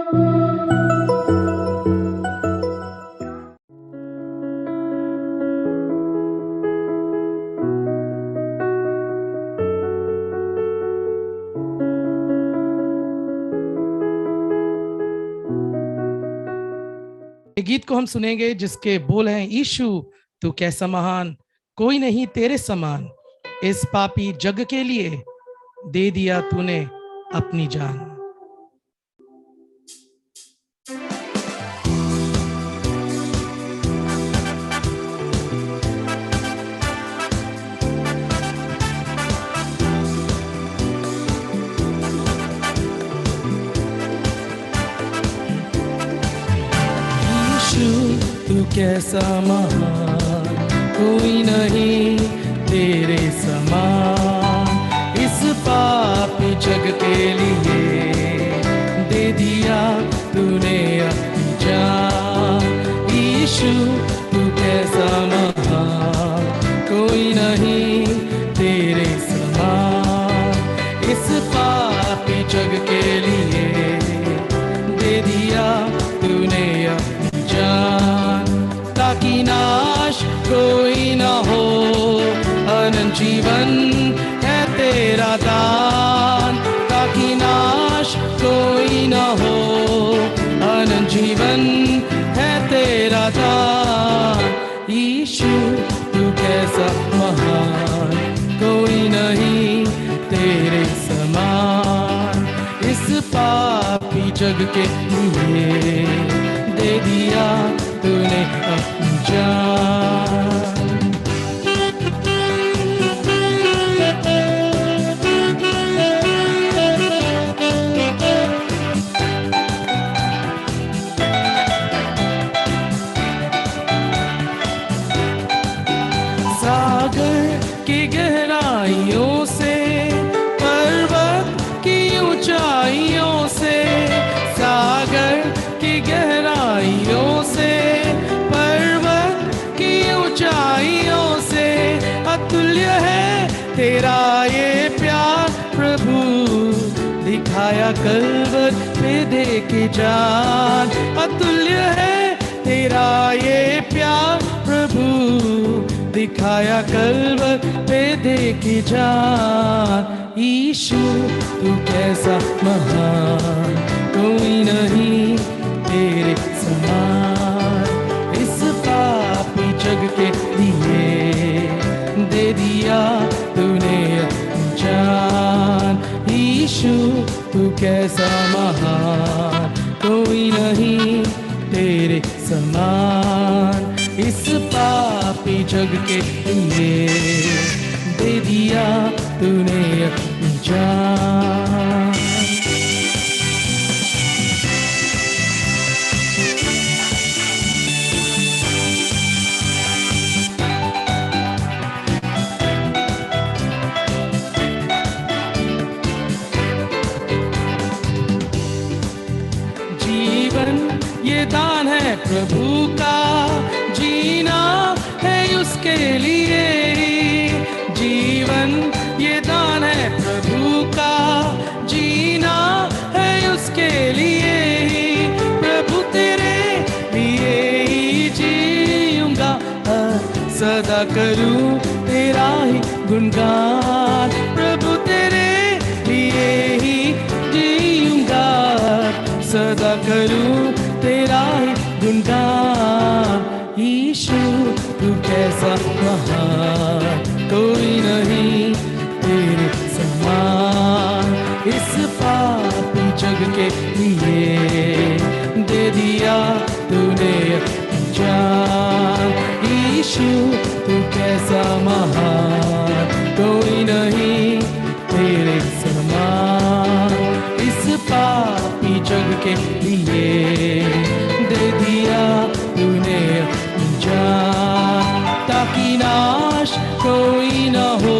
गीत को हम सुनेंगे जिसके बोल हैं, यीशु तू कैसा महान, कोई नहीं तेरे समान, इस पापी जग के लिए दे दिया तूने अपनी जान। तू कैसा महान, कोई नहीं तेरे समान, इस पापी जग के लिए दे दिया तूने अपनी जान। यीशु तू कैसा महान, कोई नहीं तेरे समान, इस पापी जग के लिए दे दिया तूने अपनी जान, ताकि नाश कोई न हो, अनंत जीवन है तेरा दान, ताकि नाश कोई न हो, अनंत जीवन है तेरा दान। यीशु तू कैसा महान, कोई नहीं तेरे समान, इस पापी जग के लिए दे दिया तूने अपनी जान। सागर की गहराइयों से, पर्वत की ऊंचाइयों से, सागर की गहराइयों से, पर्वत की ऊंचाइयों से, अतुल्य है तेरा ये प्यार प्रभु, दिखाया कल्वर पे दे के जान। अतुल्य है तेरा ये प्यार प्रभु, दिखाया कल्वर पे दे के जान। यीशु तू कैसा महान, कोई नहीं तेरे समान, इस पापी जग के लिए दे दिया तूने अपनी जान। यीशु तू कैसा महान, कोई नहीं तेरे समान, इस पापी जग के लिए दे दिया तूने अपनी जान। ये दान है प्रभु का, जीना है उसके लिए। जीवन ये दान है प्रभु का, जीना है उसके लिए। प्रभु तेरे लिए ही जीऊंगा, सदा करूं तेरा ही गुणगान। प्रभु तेरे लिए ही जीऊंगा, सदा करूं तेरा ही गुणगान। यीशु तू कैसा महान, कोई नहीं तेरे समान, इस पापी जग के लिए दे दिया तूने अपनी जान। यीशु तू कैसा महान, कोई नहीं तेरे समान, इस पापी जग के लिए दे दिया तूने अपनी जान, ताकि नाश कोई न हो,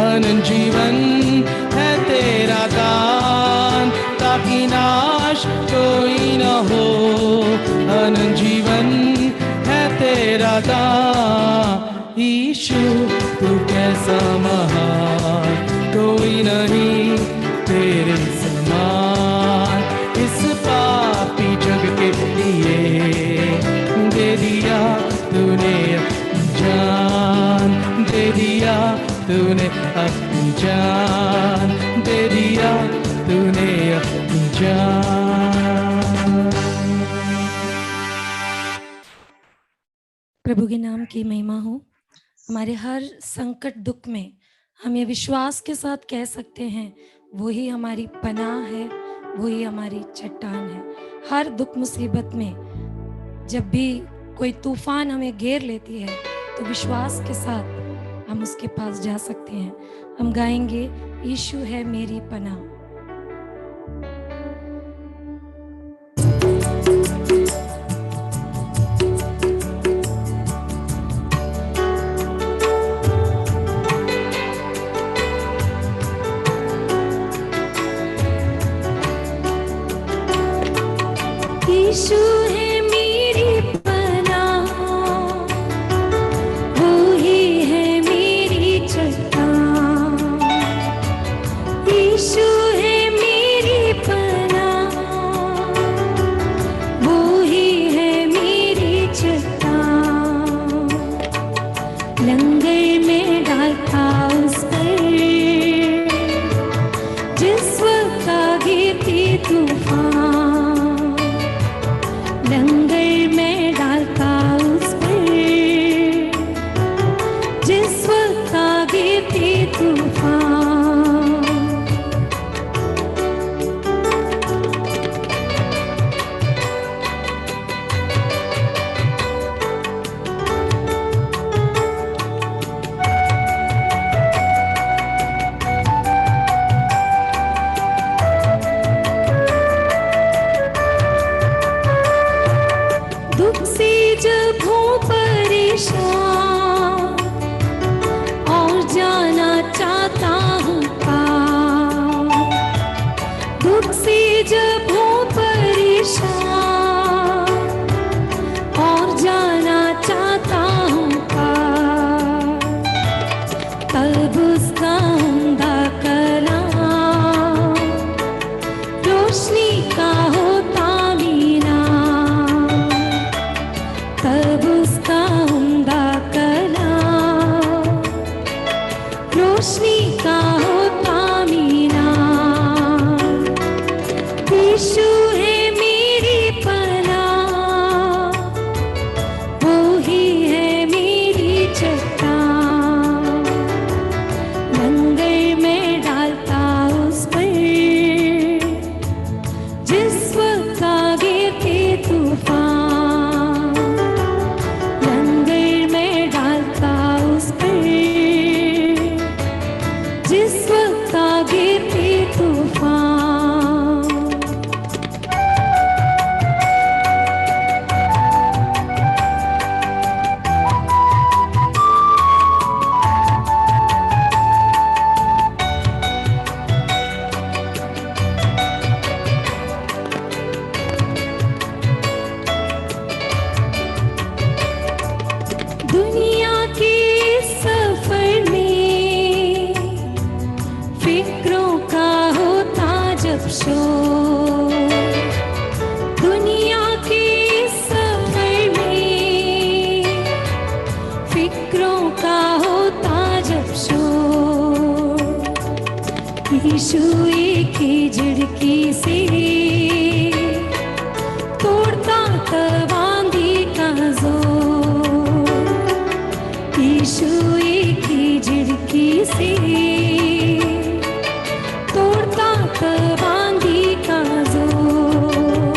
अनंत जीवन है तेरा दान। ताकि नाश कोई न हो, अनंत जीवन है तेरा दान। यीशु तू कैसा महान, कोई नहीं तेरे समान, इस तूने अपनी जान, दे दिया तूने अपनी जान। प्रभु के नाम की महिमा हो। हमारे हर संकट दुख में हम ये विश्वास के साथ कह सकते हैं, वही हमारी पनाह है, वही हमारी चट्टान है। हर दुख मुसीबत में जब भी कोई तूफान हमें घेर लेती है तो विश्वास के साथ हम उसके पास जा सकते हैं। हम गाएंगे, यीशु है मेरी पनाह। यीशु है मेरी पनाह, वो ही है मेरी चट्टान। यीशु है मेरी पनाह, वो ही है मेरी चट्टान। लंगर में डालता उस पर जिस वक्त आगे थी तूफान। लंगर में डालता उस पर जिस वक्त आगे थी तूफान। दुख से जब हूँ परेशान और जाना चाहता हूँ पार। दुख से जब हूँ परेशान और जाना चाहता हूँ पार, तब उसका उम्दा कलाम रोशनी का होता मीना। तब उसका उम्दा कलाम रोशनी का होता मीना। यीशु है मेरी पनाह, वो ही है मेरी चट्टान। लंगर में डालता उस पर जिस वक्त आगे थे तूफान। लंगर में डालता उस पर जिस वक्त आगे थे तूफान। दुनिया के सफर में फिक्रों का होता जब शोर। दुनिया के सफर में फिक्रों का होता जब शोर। यीशु एक ही झिड़की से तोड़ता तवांदी का जोर। यीशु एक ही झिड़की से तोड़ता तवांदी का जोर।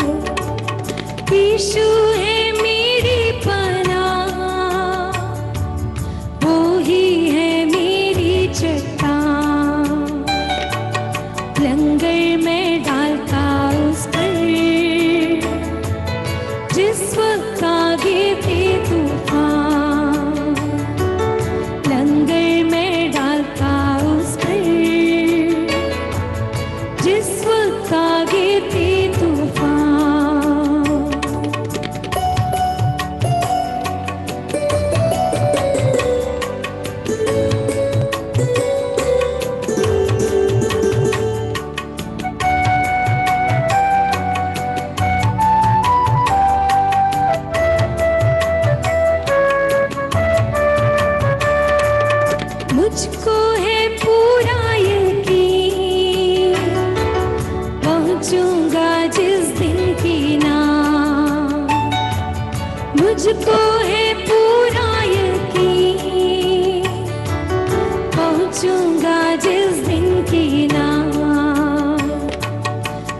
यीशु है मेरी पनाह, वो ही है मेरी चट्टान। लंगर में डालता उस पर जिस वक्त आगे थे तूफान। लंगर में डालता मुझको है पूरा यकीन, पहुंचूंगा जिस दिन की नाम,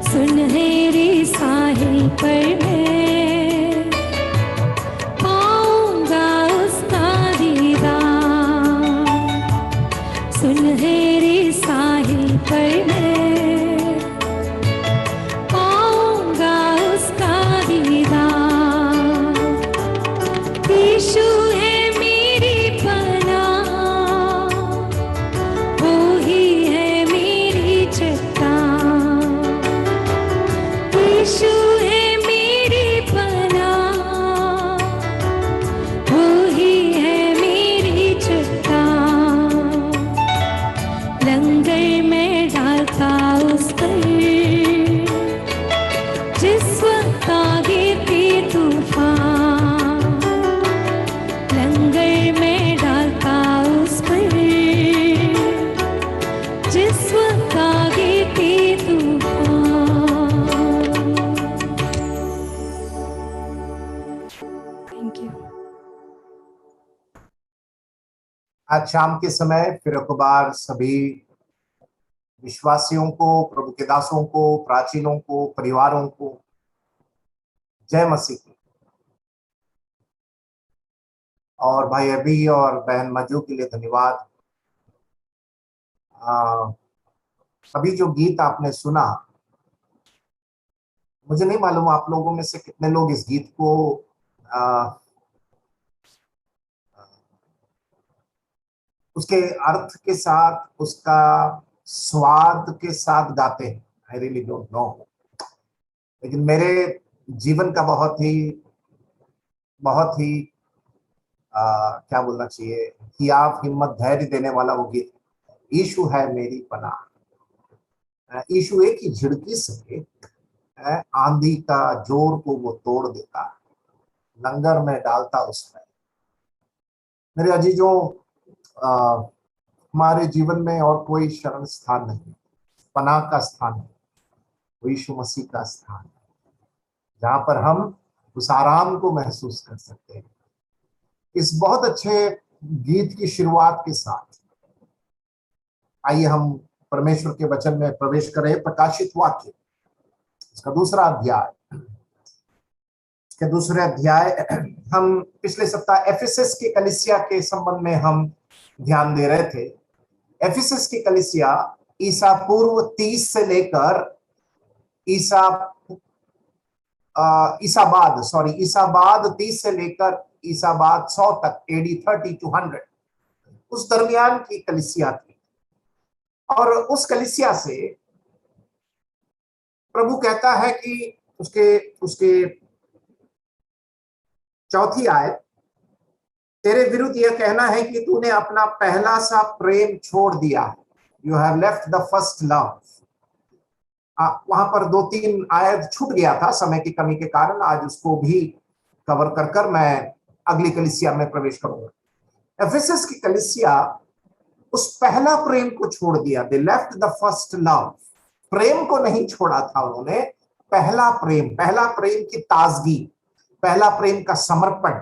सुनहरे साहिल पर मैं पाऊंगा उसका दीदार, सुनहरे साहिल पर मैं पाऊंगा उसका दीदार। यीशु है मेरी पनाह, वो ही है मेरी चट्टान। यीशु है मेरी पनाह, वो ही है मेरी चट्टान। लंगर में डालता उस पर जिस वक्त आगे थी तूफान, लंगर में डालता उस पर जिस वक्त आगे थी तूफान। Thank you. आज शाम के समय फिर एक बार सभी विश्वासियों को, प्रभु के दासों को, प्राचीनों को, परिवारों को जय मसीह की। और भाई अभी और बहन मजू के लिए धन्यवाद। अभी जो गीत आपने सुना, मुझे नहीं मालूम आप लोगों में से कितने लोग इस गीत को उसके अर्थ के साथ, उसका स्वाद के साथ गाते हैं। आई रियली डोंट नो, लेकिन मेरे जीवन का बहुत ही क्या बोलना चाहिए, हियाव, हिम्मत, धैर्य देने वाला वो गीत, यीशु है मेरी पनाह। यीशु एक ही झिड़की से आंधी का जोर को वो तोड़ देता, लंगर में डालता उसमें। मेरे अजीजों, हमारे जीवन में और कोई शरण स्थान नहीं, पनाह का स्थान नहीं, वो यीशु मसीह का स्थान है, जहां पर हम उस आराम को महसूस कर सकते हैं। इस बहुत अच्छे गीत की शुरुआत के साथ आइए हम परमेश्वर के वचन में प्रवेश करें। प्रकाशित वाक्य इसका दूसरा अध्याय, इसके दूसरे अध्याय, हम पिछले सप्ताह एफिसस की कलीसिया के संबंध में हम ध्यान दे रहे थे। एफिसस की कलीसिया ईसा पूर्व 30 से लेकर ईसा बाद 30 से लेकर ईसा बाद 100 तक, AD 30 to 100, उस दरमियान की कलीसिया थी। और उस कलीसिया से प्रभु कहता है कि उसके चौथी आयत, तेरे विरुद्ध यह कहना है कि तूने अपना पहला सा प्रेम छोड़ दिया है। You have left the first love. वहां पर 2-3 आयत छूट गया था समय की कमी के कारण। आज उसको भी कवर कर मैं अगली कलीसिया में प्रवेश करूंगा। एफेसस की कलीसिया उस पहला प्रेम को छोड़ दिया। They left the first love. प्रेम को नहीं छोड़ा था उन्होंने, पहला प्रेम की ताजगी, पहला प्रेम का समर्पण,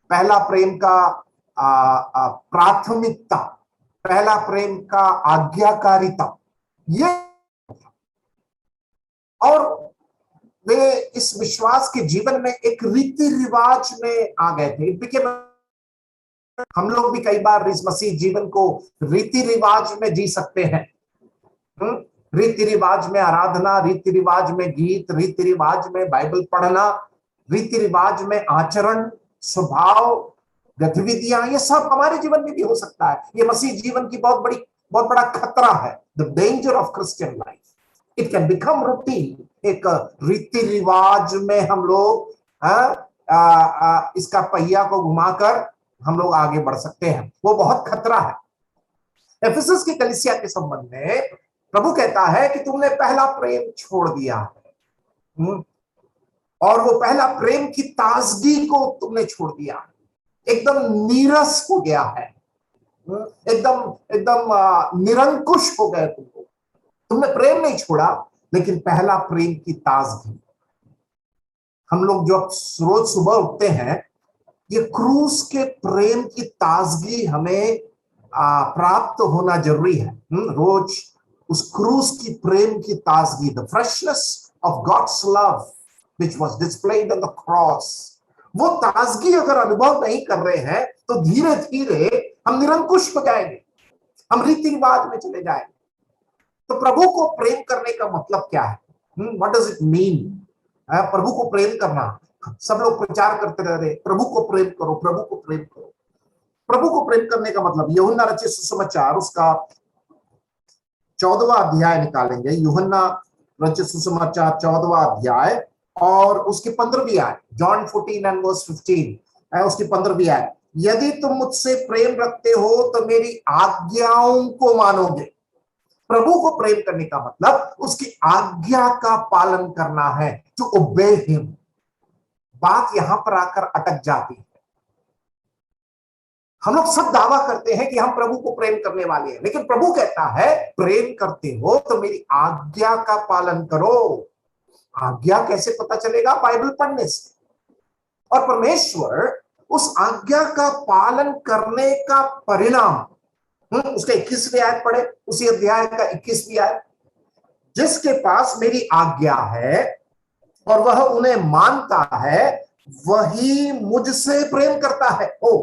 पहला प्रेम का प्राथमिकता, पहला प्रेम का आज्ञाकारिता, ये। और वे इस विश्वास के जीवन में एक रीति रिवाज में आ गए थे। हम लोग भी कई बार इस मसीह जीवन को रीति रिवाज में जी सकते हैं। रीति रिवाज में आराधना, रीति रिवाज में गीत, रीति रिवाज में बाइबल पढ़ना, रीति रिवाज में आचरण, स्वभाव, गतिविधियां, ये सब हमारे जीवन में भी हो सकता है। ये मसीह जीवन की बहुत बड़ा खतरा है। The danger of Christian life, it can become routine. एक रीति रिवाज में हम लोग इसका पहिया को घुमाकर हम लोग आगे बढ़ सकते हैं, वो बहुत खतरा है। एफेसस की कलीसिया के संबंध में प्रभु कहता है कि तुमने पहला प्रेम छोड़ दिया है, और वो पहला प्रेम की ताजगी को तुमने छोड़ दिया, एकदम नीरस हो गया है, एकदम निरंकुश हो गए। तुमने प्रेम नहीं छोड़ा, लेकिन पहला प्रेम की ताजगी। हम लोग जो रोज सुबह उठते हैं, ये क्रूस के प्रेम की ताजगी हमें प्राप्त होना जरूरी है। रोज उस क्रूस की प्रेम की ताजगी, the freshness of God's love which was displayed on the cross, वो ताजगी अगर अनुभव नहीं कर रहे हैं तो धीरे धीरे हम निरंकुश हो जाएंगे, हम रीति रिवाज में चले जाएंगे। तो प्रभु को प्रेम करने का मतलब क्या है? What does it mean? प्रभु को प्रेम करना, सब लोग प्रचार करते रह रहे, प्रभु को प्रेम करो, प्रभु को प्रेम करो। प्रभु को प्रेम करने का मतलब, यूहन्ना रचित सुसमाचार उसका 14वां अध्याय निकालेंगे। यूहन्ना रचित सुसमाचार 14वां अध्याय और उसकी 15वीं आयत, जॉन 14 एंड वर्स 15, उसकी 15वीं आयत, यदि तुम मुझसे प्रेम रखते हो तो मेरी आज्ञाओं को मानोगे। प्रभु को प्रेम करने का मतलब उसकी आज्ञा का पालन करना है, टू ओबे हिम। बात यहां पर आकर अटक जाती है। हम लोग सब दावा करते हैं कि हम प्रभु को प्रेम करने वाले हैं, लेकिन प्रभु कहता है प्रेम करते हो तो मेरी आज्ञा का पालन करो। आज्ञा कैसे पता चलेगा? बाइबल पढ़ने से। और परमेश्वर उस आज्ञा का पालन करने का परिणाम, उसका 21वीं आयत पढ़े, उसी अध्याय का 21वीं आयत, जिसके पास मेरी आज्ञा है और वह उन्हें मानता है वही मुझसे प्रेम करता है। ओ,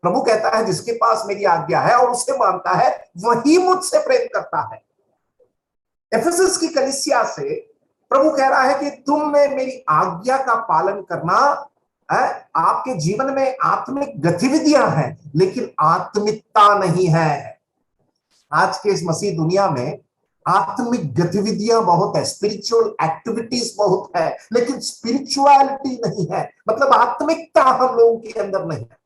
प्रभु कहता है जिसके पास मेरी आज्ञा है और उसे मानता है वही मुझसे प्रेम करता है। एफेसस की कलीसिया से प्रभु कह रहा है कि तुमने मेरी आज्ञा का पालन करना है। आपके जीवन में आत्मिक गतिविधियां हैं लेकिन आत्मिकता नहीं है। आज के इस मसीह दुनिया में आत्मिक गतिविधियां बहुत है, स्पिरिचुअल एक्टिविटीज बहुत है, लेकिन स्पिरिचुअलिटी नहीं है, मतलब आत्मिकता हम लोगों के अंदर नहीं है।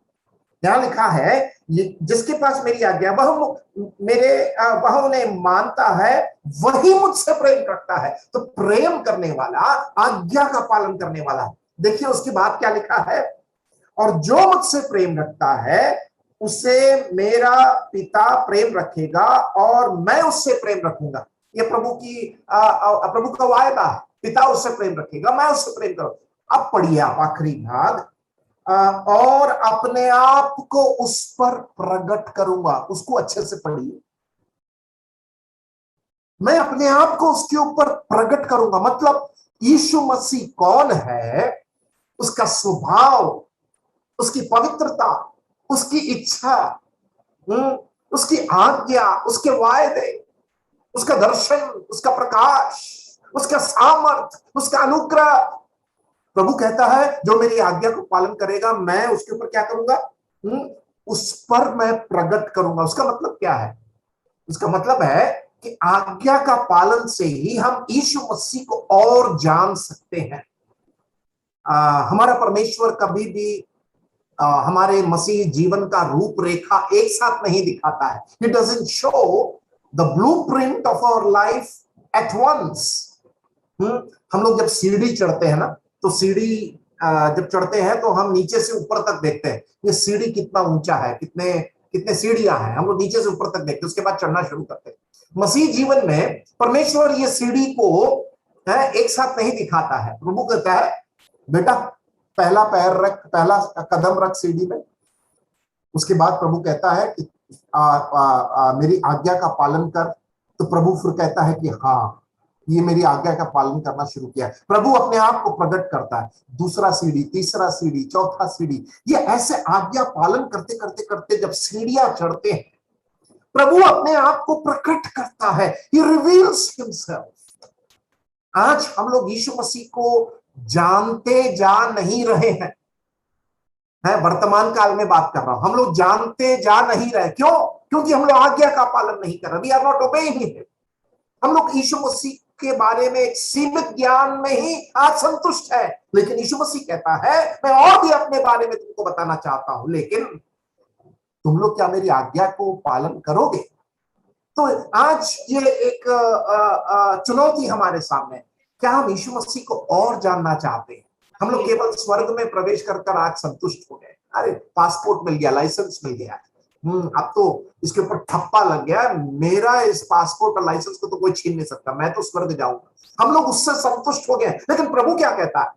यहां लिखा है ये जिसके पास मेरी आज्ञा वह उन्हें मानता है वही मुझसे प्रेम करता है। तो प्रेम करने वाला आज्ञा का पालन करने वाला है। देखिए उसके बाद क्या लिखा है, और जो मुझसे प्रेम रखता है उसे मेरा पिता प्रेम रखेगा और मैं उससे प्रेम रखूंगा। ये प्रभु का वायदा है, पिता उससे प्रेम रखेगा, मैं उससे प्रेम करूंगा। अब पढ़िए आप आखिरी भाग, और अपने आप को उस पर प्रकट करूंगा। उसको अच्छे से पढ़िए, मैं अपने आप को उसके ऊपर प्रकट करूंगा। मतलब यीशु मसीह कौन है, उसका स्वभाव, उसकी पवित्रता, उसकी इच्छा, उसकी आज्ञा, उसके वायदे, उसका दर्शन, उसका प्रकाश, उसका सामर्थ, उसका अनुग्रह। प्रभु कहता है जो मेरी आज्ञा को पालन करेगा मैं उसके ऊपर क्या करूंगा? उस पर मैं प्रकट करूंगा। उसका मतलब क्या है? उसका मतलब है कि आज्ञा का पालन से ही हम यीशु मसीह को और जान सकते हैं। हमारा परमेश्वर कभी भी हमारे मसीह जीवन का रूपरेखा एक साथ नहीं दिखाता है। He doesn't show the blueprint of our life at once. हम लोग जब सीढ़ी चढ़ते हैं ना, तो सीढ़ी जब चढ़ते हैं तो हम नीचे से ऊपर तक देखते हैं ये सीढ़ी कितना ऊंचा है, कितने सीढ़ियां हैं, हम लोग नीचे से ऊपर तक देखते हैं, उसके बाद चढ़ना शुरू करते हैं। मसीह जीवन में परमेश्वर ये सीढ़ी को एक साथ नहीं दिखाता है। प्रभु कहता है बेटा पहला पैर रख, पहला कदम रख सीढ़ी में। उसके बाद प्रभु कहता है कि मेरी आज्ञा का पालन कर। तो प्रभु फिर कहता है कि हाँ ये मेरी आज्ञा का पालन करना शुरू किया। प्रभु अपने आप को प्रकट करता है। दूसरा सीढ़ी, तीसरा सीढ़ी, चौथा सीढ़ी, ये ऐसे आज्ञा पालन करते करते करते जब सीढ़ियां चढ़ते हैं प्रभु अपने आप को प्रकट करता है। He reveals himself। आज हम लोग यीशु मसीह को जानते जा नहीं रहे हैं। मैं वर्तमान काल में बात कर रहा हूं, हम लोग जानते जा नहीं रहे। क्यों? क्योंकि हम लोग आज्ञा का पालन नहीं कर रहे। We are not obeying him. हम लोग यीशु मसीह के बारे में एक सीमित ज्ञान में ही आज संतुष्ट है, लेकिन यीशु मसीह कहता है मैं और भी अपने बारे में तुमको बताना चाहता हूं, लेकिन तुम लोग क्या मेरी आज्ञा को पालन करोगे? तो आज ये एक चुनौती हमारे सामने, क्या हम यीशु मसीह को और जानना चाहते हैं? हम लोग केवल स्वर्ग में प्रवेश कर आज संतुष्ट हो गए। अरे पासपोर्ट मिल गया, लाइसेंस मिल गया, अब तो इसके ऊपर ठप्पा लग गया, मेरा इस पासपोर्ट और लाइसेंस को तो कोई छीन नहीं सकता, मैं तो स्वर्ग जाऊंगा। हम लोग उससे संतुष्ट हो गए। लेकिन प्रभु क्या कहता है?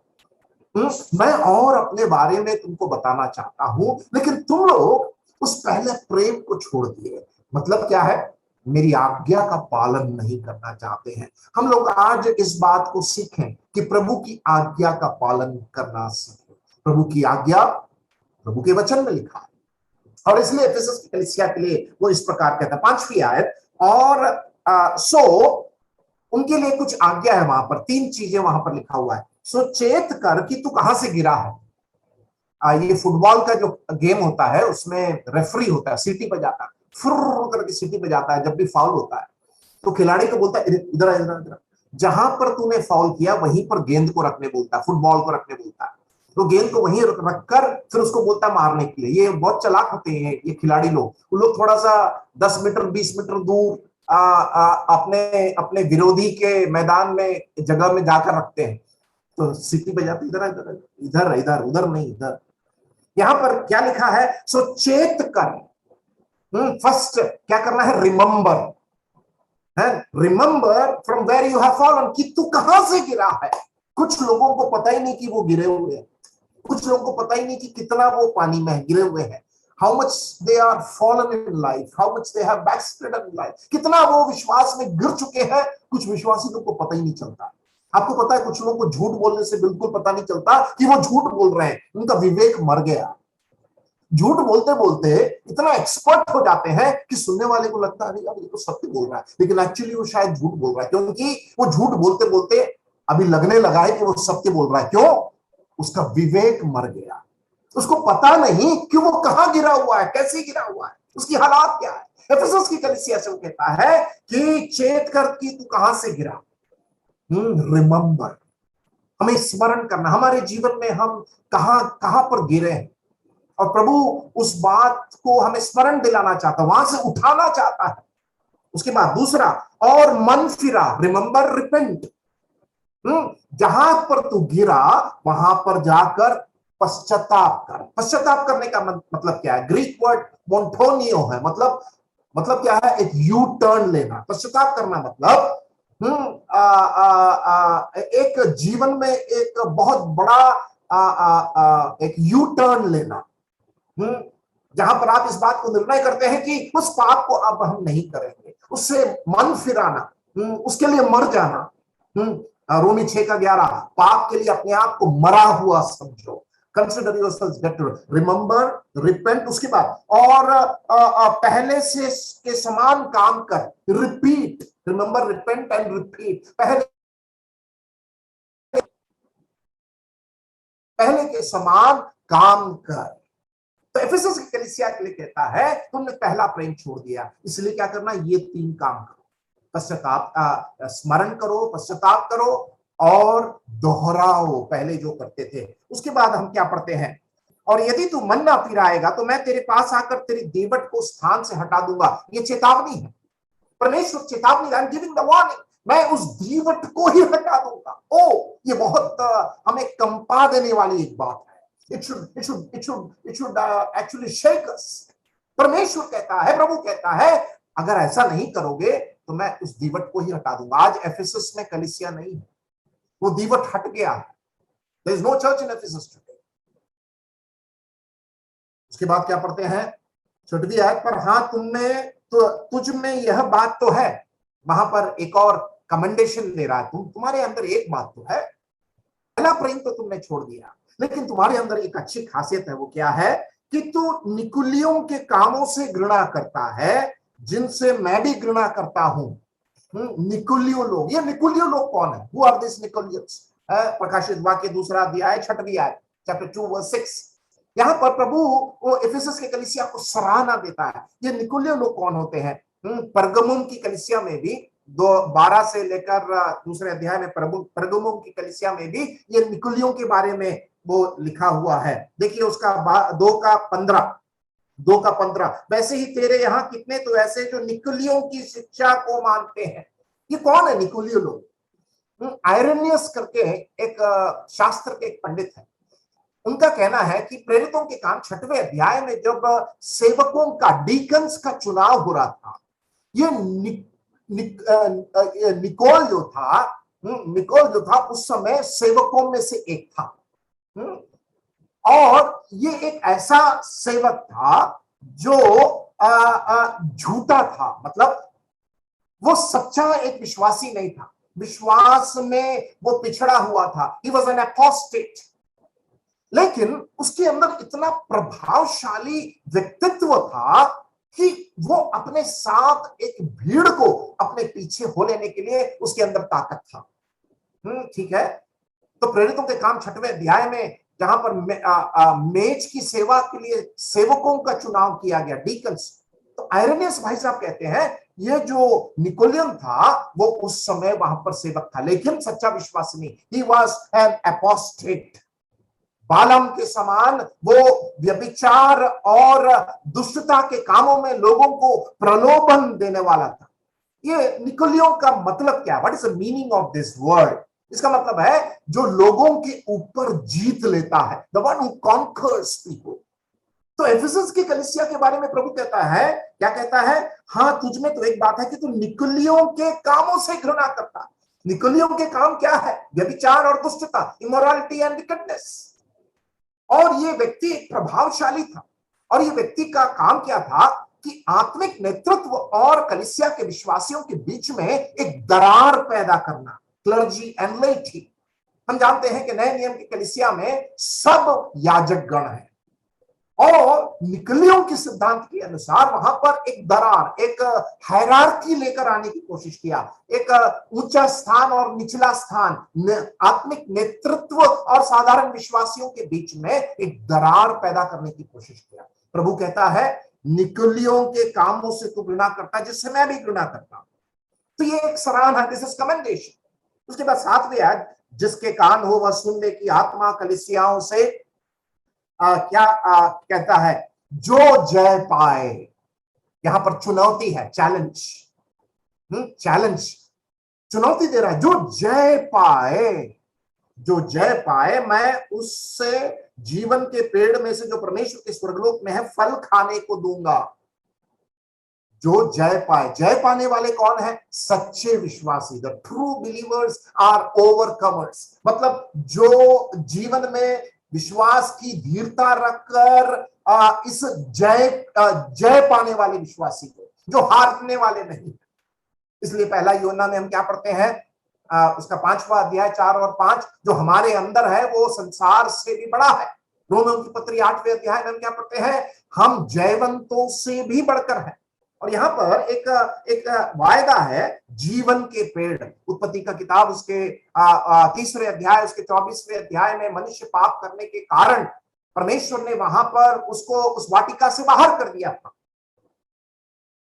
मैं और अपने बारे में तुमको बताना चाहता हूं, लेकिन तुम लोग उस पहले प्रेम को छोड़ दिए। मतलब क्या है? मेरी आज्ञा का पालन नहीं करना चाहते हैं। हम लोग आज इस बात को सीखें कि प्रभु की आज्ञा का पालन करना सीखें। प्रभु की आज्ञा प्रभु के वचन में लिखा है, और इसलिए एफेसस की कलीसिया के लिए वो इस प्रकार कहता है, 5वीं आयत। और सो उनके लिए कुछ आज्ञा है, वहां पर 3 चीजें वहां पर लिखा हुआ है। सो चेत कर कि तू कहां से गिरा है। ये फुटबॉल का जो गेम होता है उसमें रेफरी होता है, सीटी बजाता है, फुर्र करके सीटी बजाता है जब भी फाउल होता है, तो खिलाड़ी को बोलता है इधर इधर इधर, जहां पर तूने फाउल किया वहीं पर गेंद को रखने बोलता है, फुटबॉल को रखने बोलता है। तो गेंद को वहीं रखकर फिर उसको बोलता है मारने के लिए। ये बहुत चालाक होते हैं ये खिलाड़ी लोग। वो लोग थोड़ा सा 10 मीटर 20 मीटर दूर अपने अपने विरोधी के मैदान में जगह में जाकर रखते हैं, तो सीटी बजाते इधर इधर इधर इधर, उधर नहीं इधर। यहां पर क्या लिखा है? सो चेत कर। फर्स्ट क्या करना है? रिमेंबर है, remember from where you have fallen, कि तू कहां से गिरा है। कुछ लोगों को पता ही नहीं कि वो गिरे हुए हैं, कुछ लोगों को पता ही नहीं कि कितना वो पानी में गिरे हुए हैं, how much they are fallen in life, how much they have backslidden in life, कितना वो विश्वास में गिर चुके हैं। कुछ विश्वासी लोगों को पता ही नहीं चलता। आपको पता है, कुछ लोगों को झूठ बोलने से बिल्कुल पता नहीं चलता कि वो झूठ बोल रहे हैं, उनका विवेक मर गया। झूठ बोलते बोलते इतना एक्सपर्ट हो जाते हैं कि सुनने वाले को लगता है यार ये तो सत्य बोल रहा है, लेकिन एक्चुअली वो शायद झूठ बोल रहा है, क्योंकि वो झूठ बोलते बोलते अभी लगने लगा है कि वो सत्य बोल रहा है। क्यों? उसका विवेक मर गया, उसको पता नहीं कि वो कहां गिरा हुआ है, कैसे गिरा हुआ है, उसकी हालात क्या है। एफेसस की कलीसिया से वो कहता है कि चेत कर कि तू कहां से गिरा। रिमेंबर, हमें स्मरण करना हमारे जीवन में हम कहां कहां पर गिरे हैं, और प्रभु उस बात को हमें स्मरण दिलाना चाहता है, वहां से उठाना चाहता है। उसके बाद दूसरा, और मन फिरा, रिमेंबर, रिपेंट। जहां पर तू गिरा वहां पर जाकर पश्चाताप कर। पश्चाताप करने का मतलब क्या है? ग्रीक वर्ड मोन्टोनियो है, मतलब क्या है? एक यू टर्न लेना। पश्चाताप करना मतलब एक जीवन में एक बहुत बड़ा एक यू टर्न लेना, जहां पर आप इस बात को निर्णय करते हैं कि उस पाप को अब हम नहीं करेंगे, उससे मन फिराना, उसके लिए मर जाना। रोमी 6:11, पाप के लिए अपने आप को मरा हुआ समझो। Consider yourself dead, remember, repent. उसके बाद और पहले से के समान काम कर, repeat, remember, repent and repeat. पहले के समान काम कर। तो एफेसस की कलीसिया के लिए कहता है तुमने पहला प्रेम छोड़ दिया, इसलिए क्या करना? ये 3 काम करो। पश्चाताप, स्मरण करो, पश्चाताप करो, और दोहराओ पहले जो करते थे। उसके बाद हम क्या पढ़ते हैं? और यदि तू मन ना फिराएगा तो मैं तेरे पास आकर तेरी दीवट को स्थान से हटा दूंगा। ये चेतावनी है, परमेश्वर चेतावनी, I am giving the warning. मैं उस दीवट को ही हटा दूंगा। ये बहुत हमें कंपा देने वाली एक बात है। It should actually shake us. परमेश्वर कहता है, प्रभु कहता है, अगर ऐसा नहीं करोगे तो मैं उस दीवट को ही हटा दूंगा। आज एफेसस में कलीसिया नहीं है, वो दीवट हट गया है। There is no church in Ephesus today. उसके बाद क्या पढ़ते हैं? 6वीं आयत पर, हाँ तो तुझ में यह बात तो है। वहां पर एक और कमेंडेशन दे रहा है, तुम्हारे अंदर एक बात तो है, पहला प्रेम तो तुमने छोड़ दिया, लेकिन तुम्हारे अंदर एक अच्छी खासियत है। वो क्या है? कि तू निकुलियों के कामों से घृणा करता है, जिनसे मैं भी घृणा करता हूं। निकुलियो लोग, ये निकुलियो लोग कौन है? Who are these Nicolaitans? प्रकाशित वाक्य 2 अध्याय 6वीं आयत, चैप्टर 2 वर्स 6। यहां पर प्रभु वो एफेसस के कलीसिया को सराहना देता है। ये निकुलियो लोग कौन होते हैं? परगमुम की कलीसिया में भी 12 से लेकर 2 अध्याय में परगमुम की कलीसिया में भी ये निकुलियों के बारे में वो लिखा हुआ है। देखिए उसका 2:15, वैसे ही तेरे यहाँ कितने तो ऐसे जो निकुलियों की शिक्षा को मानते हैं। ये कौन है निकुलियो लोग? आयरनियस करके एक शास्त्र के एक पंडित है, उनका कहना है कि प्रेरितों के काम 6वें अध्याय में जब सेवकों का, डीकन्स का चुनाव हो रहा था, ये निकोल जो था उस समय सेवकों में से एक था। और ये एक ऐसा सेवक था जो झूठा था, मतलब वो सच्चा एक विश्वासी नहीं था, विश्वास में वो पिछड़ा हुआ था। He was an apostate। लेकिन उसके अंदर इतना प्रभावशाली व्यक्तित्व था कि वो अपने साथ एक भीड़ को अपने पीछे हो लेने के लिए उसके अंदर ताकत था। ठीक है। तो प्रेरितों के काम 6वें अध्याय में जहां पर मेज की सेवा के लिए सेवकों का चुनाव किया गया, डीकन्स, तो आयरनियस भाई साहब कहते हैं ये जो निकोलियन था वो उस समय वहां पर सेवक था, लेकिन सच्चा विश्वासी नहीं। He was an apostate. Balaam के समान वो व्यभिचार और दुष्टता के कामों में लोगों को प्रलोभन देने वाला था। ये निकोलियों का मतलब क्या है? What is the meaning of this word? इसका मतलब है जो लोगों के ऊपर जीत लेता है, the one who conquers people. तो एफिसस की कलीसिया के बारे में प्रभु कहता है, क्या कहता है? हाँ, तुझ में तो एक बात है कि तू निकोलियों के कामों से घृणा करता। निकोलियों के काम क्या है? व्यभिचार और दुष्टता, इमोरालिटी एंड विकेडनेस। और ये व्यक्ति एक प्रभावशाली था, और ये व्यक्ति का काम क्या था कि आत्मिक नेतृत्व और कलीसिया के विश्वासियों के बीच में एक दरार पैदा करना, क्लर्जी एंड लेटी। हम जानते हैं कि नए नियम की कलीसिया में सब याजक गण है, और निकोलियों के सिद्धांत के अनुसार वहां पर एक दरार, एक हायरार्की लेकर आने की कोशिश किया, एक ऊंचा स्थान और निचला स्थान, आत्मिक नेतृत्व और साधारण विश्वासियों के बीच में एक दरार पैदा करने की कोशिश किया। प्रभु कहता है निकोलियों के कामों से तू घृणा करता, जिससे मैं भी घृणा करता हूं। तो ये एक सराहना, दिस इज कमेंडेशन। उसके बाद 7वें आयत, जिसके कान हो वह सुन ले कि आत्मा कलीसियाओं से कहता है, जो जय पाए। यहां पर चुनौती है, चैलेंज, चैलेंज, चुनौती दे रहा है। जो जय पाए, जो जय पाए, मैं उससे जीवन के पेड़ में से जो परमेश्वर के स्वर्गलोक में है फल खाने को दूंगा। जो जय पाए, जय पाने वाले कौन है? सच्चे विश्वासी। The true believers are overcomers. मतलब जो जीवन में विश्वास की धीरता रखकर इस जय पाने वाले विश्वासी को, जो हारने वाले नहीं। इसलिए पहला यूहन्ना में हम क्या पढ़ते हैं? उसका 5वां अध्याय 4 और 5, जो हमारे अंदर है वो संसार से भी बड़ा है। रोमियों की पत्री 8वें अध्याय में हम क्या पढ़ते हैं? हम जयवंतों से भी बढ़कर हैं। और यहाँ पर एक वायदा है, जीवन के पेड़। उत्पत्ति का किताब उसके 3रे अध्याय उसके 24वें अध्याय में मनुष्य पाप करने के कारण परमेश्वर ने वहां पर उसको उस वाटिका से बाहर कर दिया था।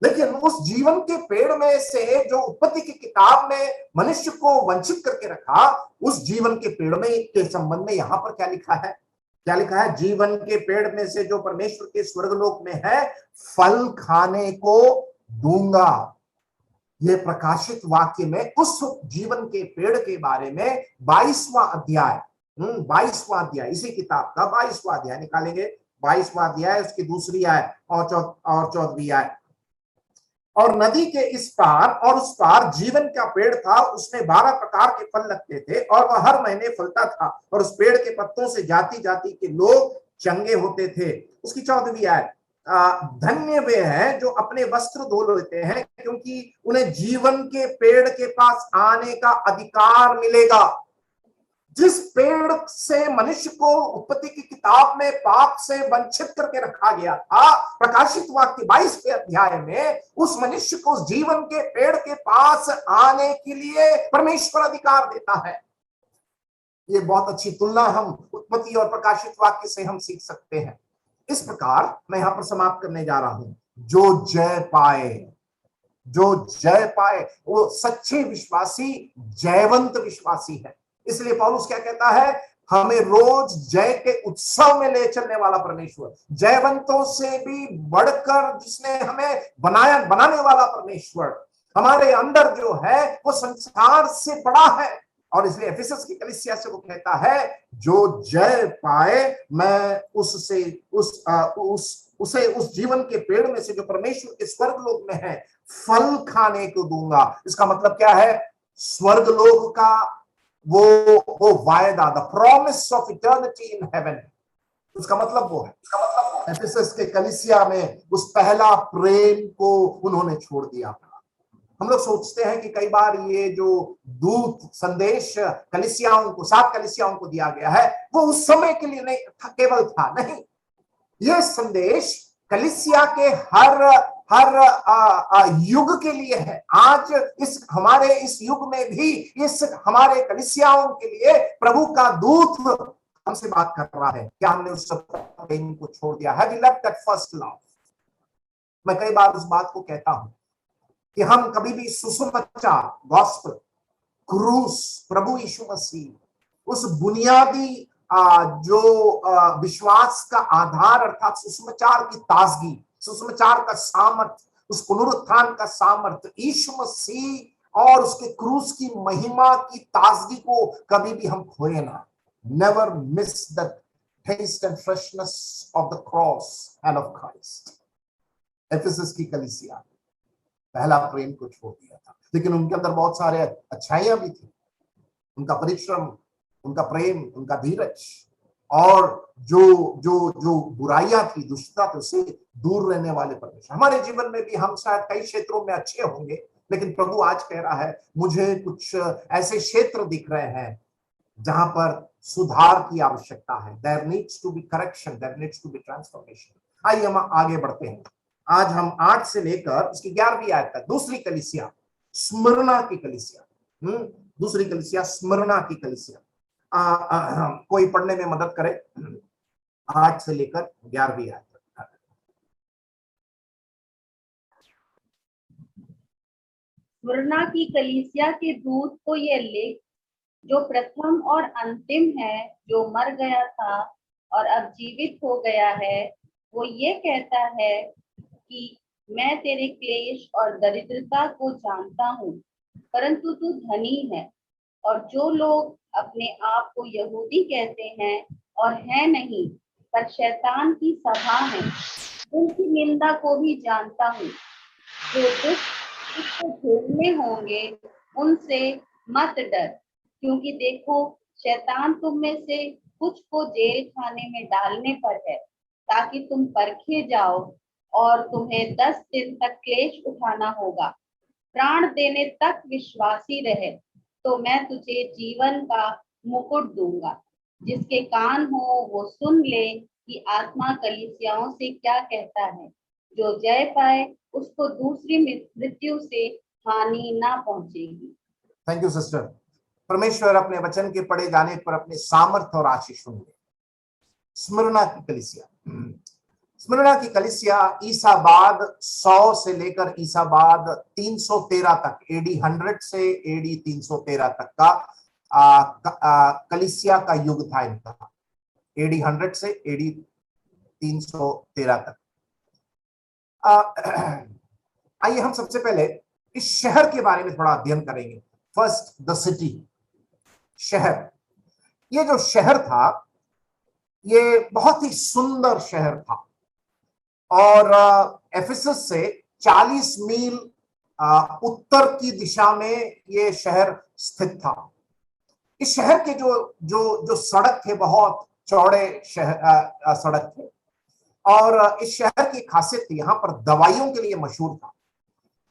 लेकिन उस जीवन के पेड़ में से जो उत्पत्ति की किताब में मनुष्य को वंचित करके रखा, उस जीवन के पेड़ में के संबंध में यहाँ पर क्या लिखा है? क्या लिखा है? जीवन के पेड़ में से जो परमेश्वर के स्वर्गलोक में है फल खाने को दूंगा। ये प्रकाशित वाक्य में उस जीवन के पेड़ के बारे में 22वां अध्याय, 22वां अध्याय, इसी किताब का 22वां अध्याय निकालेंगे, 22वां अध्याय उसकी 2री आयत और 14वीं आयत। और नदी के इस पार और उस पार जीवन का पेड़ था, उसमें 12 प्रकार के फल लगते थे और वह हर महीने फलता था, और उस पेड़ के पत्तों से जाति जाति के लोग चंगे होते थे। उसकी 14वीं आयत, धन्य वे हैं जो अपने वस्त्र धो लेते हैं, क्योंकि उन्हें जीवन के पेड़ के पास आने का अधिकार मिलेगा। जिस पेड़ से मनुष्य को उत्पत्ति की किताब में पाप से वंचित करके रखा गया था, प्रकाशित वाक्य 22वें अध्याय में उस मनुष्य को जीवन के पेड़ के पास आने के लिए परमेश्वर अधिकार देता है। ये बहुत अच्छी तुलना हम उत्पत्ति और प्रकाशित वाक्य से हम सीख सकते हैं। इस प्रकार मैं यहां पर समाप्त करने जा रहा हूं। जो जय पाए, जो जय पाए, वो सच्चे विश्वासी जयवंत विश्वासी है। इसलिए पौलुस क्या कहता है? हमें रोज जय के उत्सव में ले चलने वाला परमेश्वर, जयवंतों से भी बढ़कर जिसने हमें बनाने वाला परमेश्वर हमारे अंदर जो है वो संसार से बड़ा है। और इसलिए एफिसस की कलीसिया से वो कहता है, जो जय पाए मैं उससे उस जीवन के पेड़ में से जो परमेश्वर के स्वर्गलोक में है फल खाने को दूंगा। इसका मतलब क्या है? स्वर्गलोक का वो वायदा, the promise of eternity in heaven, उसका मतलब वो है। एफिसस के कलीसिया में उस पहला प्रेम को उन्होंने छोड़ दिया था। हम लोग सोचते हैं कि कई बार ये जो दूत संदेश कलीसियाओं को, 7 कलीसियाओं को दिया गया है, वो उस समय के लिए नहीं था, केवल था, नहीं, यह संदेश कलीसिया के हर युग के लिए है। आज हमारे इस युग में भी इस हमारे कलीसियाओं के लिए प्रभु का दूत हमसे बात कर रहा है। क्या हमने उस प्रेम को छोड़ दिया? Have you left that first love? मैं कई बार उस बात को कहता हूं कि हम कभी भी सुसमाचार, गॉस्पेल, क्रूस, प्रभु यीशु मसीह, उस बुनियादी जो विश्वास का आधार अर्थात सुसमाचार की ताजगी, सुसमाचार का सामर्थ, उस पुनरुत्थान का सामर्थ, यीशु मसीह और उसके क्रूस की महिमा की ताजगी को कभी भी हम खोए ना। Never miss the taste and freshness of the cross and of Christ. Ephesus की कलीसिया पहला प्रेम को छोड़ दिया था, लेकिन उनके अंदर बहुत सारे अच्छाइयां भी थी। उनका परिश्रम, उनका प्रेम, उनका धीरज, और जो बुराइयां थी, दुष्टता थी, उससे दूर रहने वाले परमेश्वर। हमारे जीवन में भी हम शायद कई क्षेत्रों में अच्छे होंगे, लेकिन प्रभु आज कह रहा है, मुझे कुछ ऐसे क्षेत्र दिख रहे हैं जहां पर सुधार की आवश्यकता है। There needs to be correction, there needs to be transformation. आइए हम आगे बढ़ते हैं। आज हम 8 से लेकर इसकी 11वीं आयत तक, दूसरी कलीसिया, स्मिर्ना की कलीसिया, दूसरी कलीसिया, स्मिर्ना की कलीसिया, कोई पढ़ने में मदद करे 8 से लेकर 11वीं आयत तक। स्मिर्ना की कलीसिया के दूत को यह लिख, जो प्रथम और अंतिम है, जो मर गया था और अब जीवित हो गया है, वो ये कहता है कि मैं तेरे क्लेश और दरिद्रता को जानता हूँ, परंतु तू धनी है, और जो लोग अपने आप को यहूदी कहते हैं और है नहीं, पर शैतान की सभा है, उनकी निंदा को भी जानता हूँ। जो दुष्ट इसको झेलने होंगे, उनसे मत डर, क्योंकि देखो, शैतान तुम में से कुछ को जेल खाने में डालने पर है, ताकि तुम परखे जाओ, और तुम्हें 10 दिन तक क्लेश उठाना होगा। प्राण देने तक विश्वासी रहे, तो मैं तुझे जीवन का मुकुट दूंगा। जिसके कान हो वो सुन ले कि आत्मा कलीसियाओं से क्या कहता है। जो जय पाए उसको दूसरी मृत्यु से हानि ना पहुंचेगी। Thank you sister. परमेश्वर अपने वचन के पढ़े जाने पर अपने सामर्थ्य और आशीष होंगे। स्मिर्ना की कलीसिया, स्मिर्ना की कलीसिया ईसा बाद 100 से लेकर ईसा बाद 313 तक, एडी 100 से एडी 313 तक का कलीसिया का युग था इनका, एडी 100 से एडी 313 तक। आइए हम सबसे पहले इस शहर के बारे में थोड़ा अध्ययन करेंगे। फर्स्ट, द सिटी, शहर। ये जो शहर था, ये बहुत ही सुंदर शहर था, और एफिसस से 40 मील उत्तर की दिशा में ये शहर स्थित था। इस शहर के जो सड़क थे, बहुत चौड़े सड़क थे, और इस शहर की खासियत थी, यहाँ पर दवाइयों के लिए मशहूर था,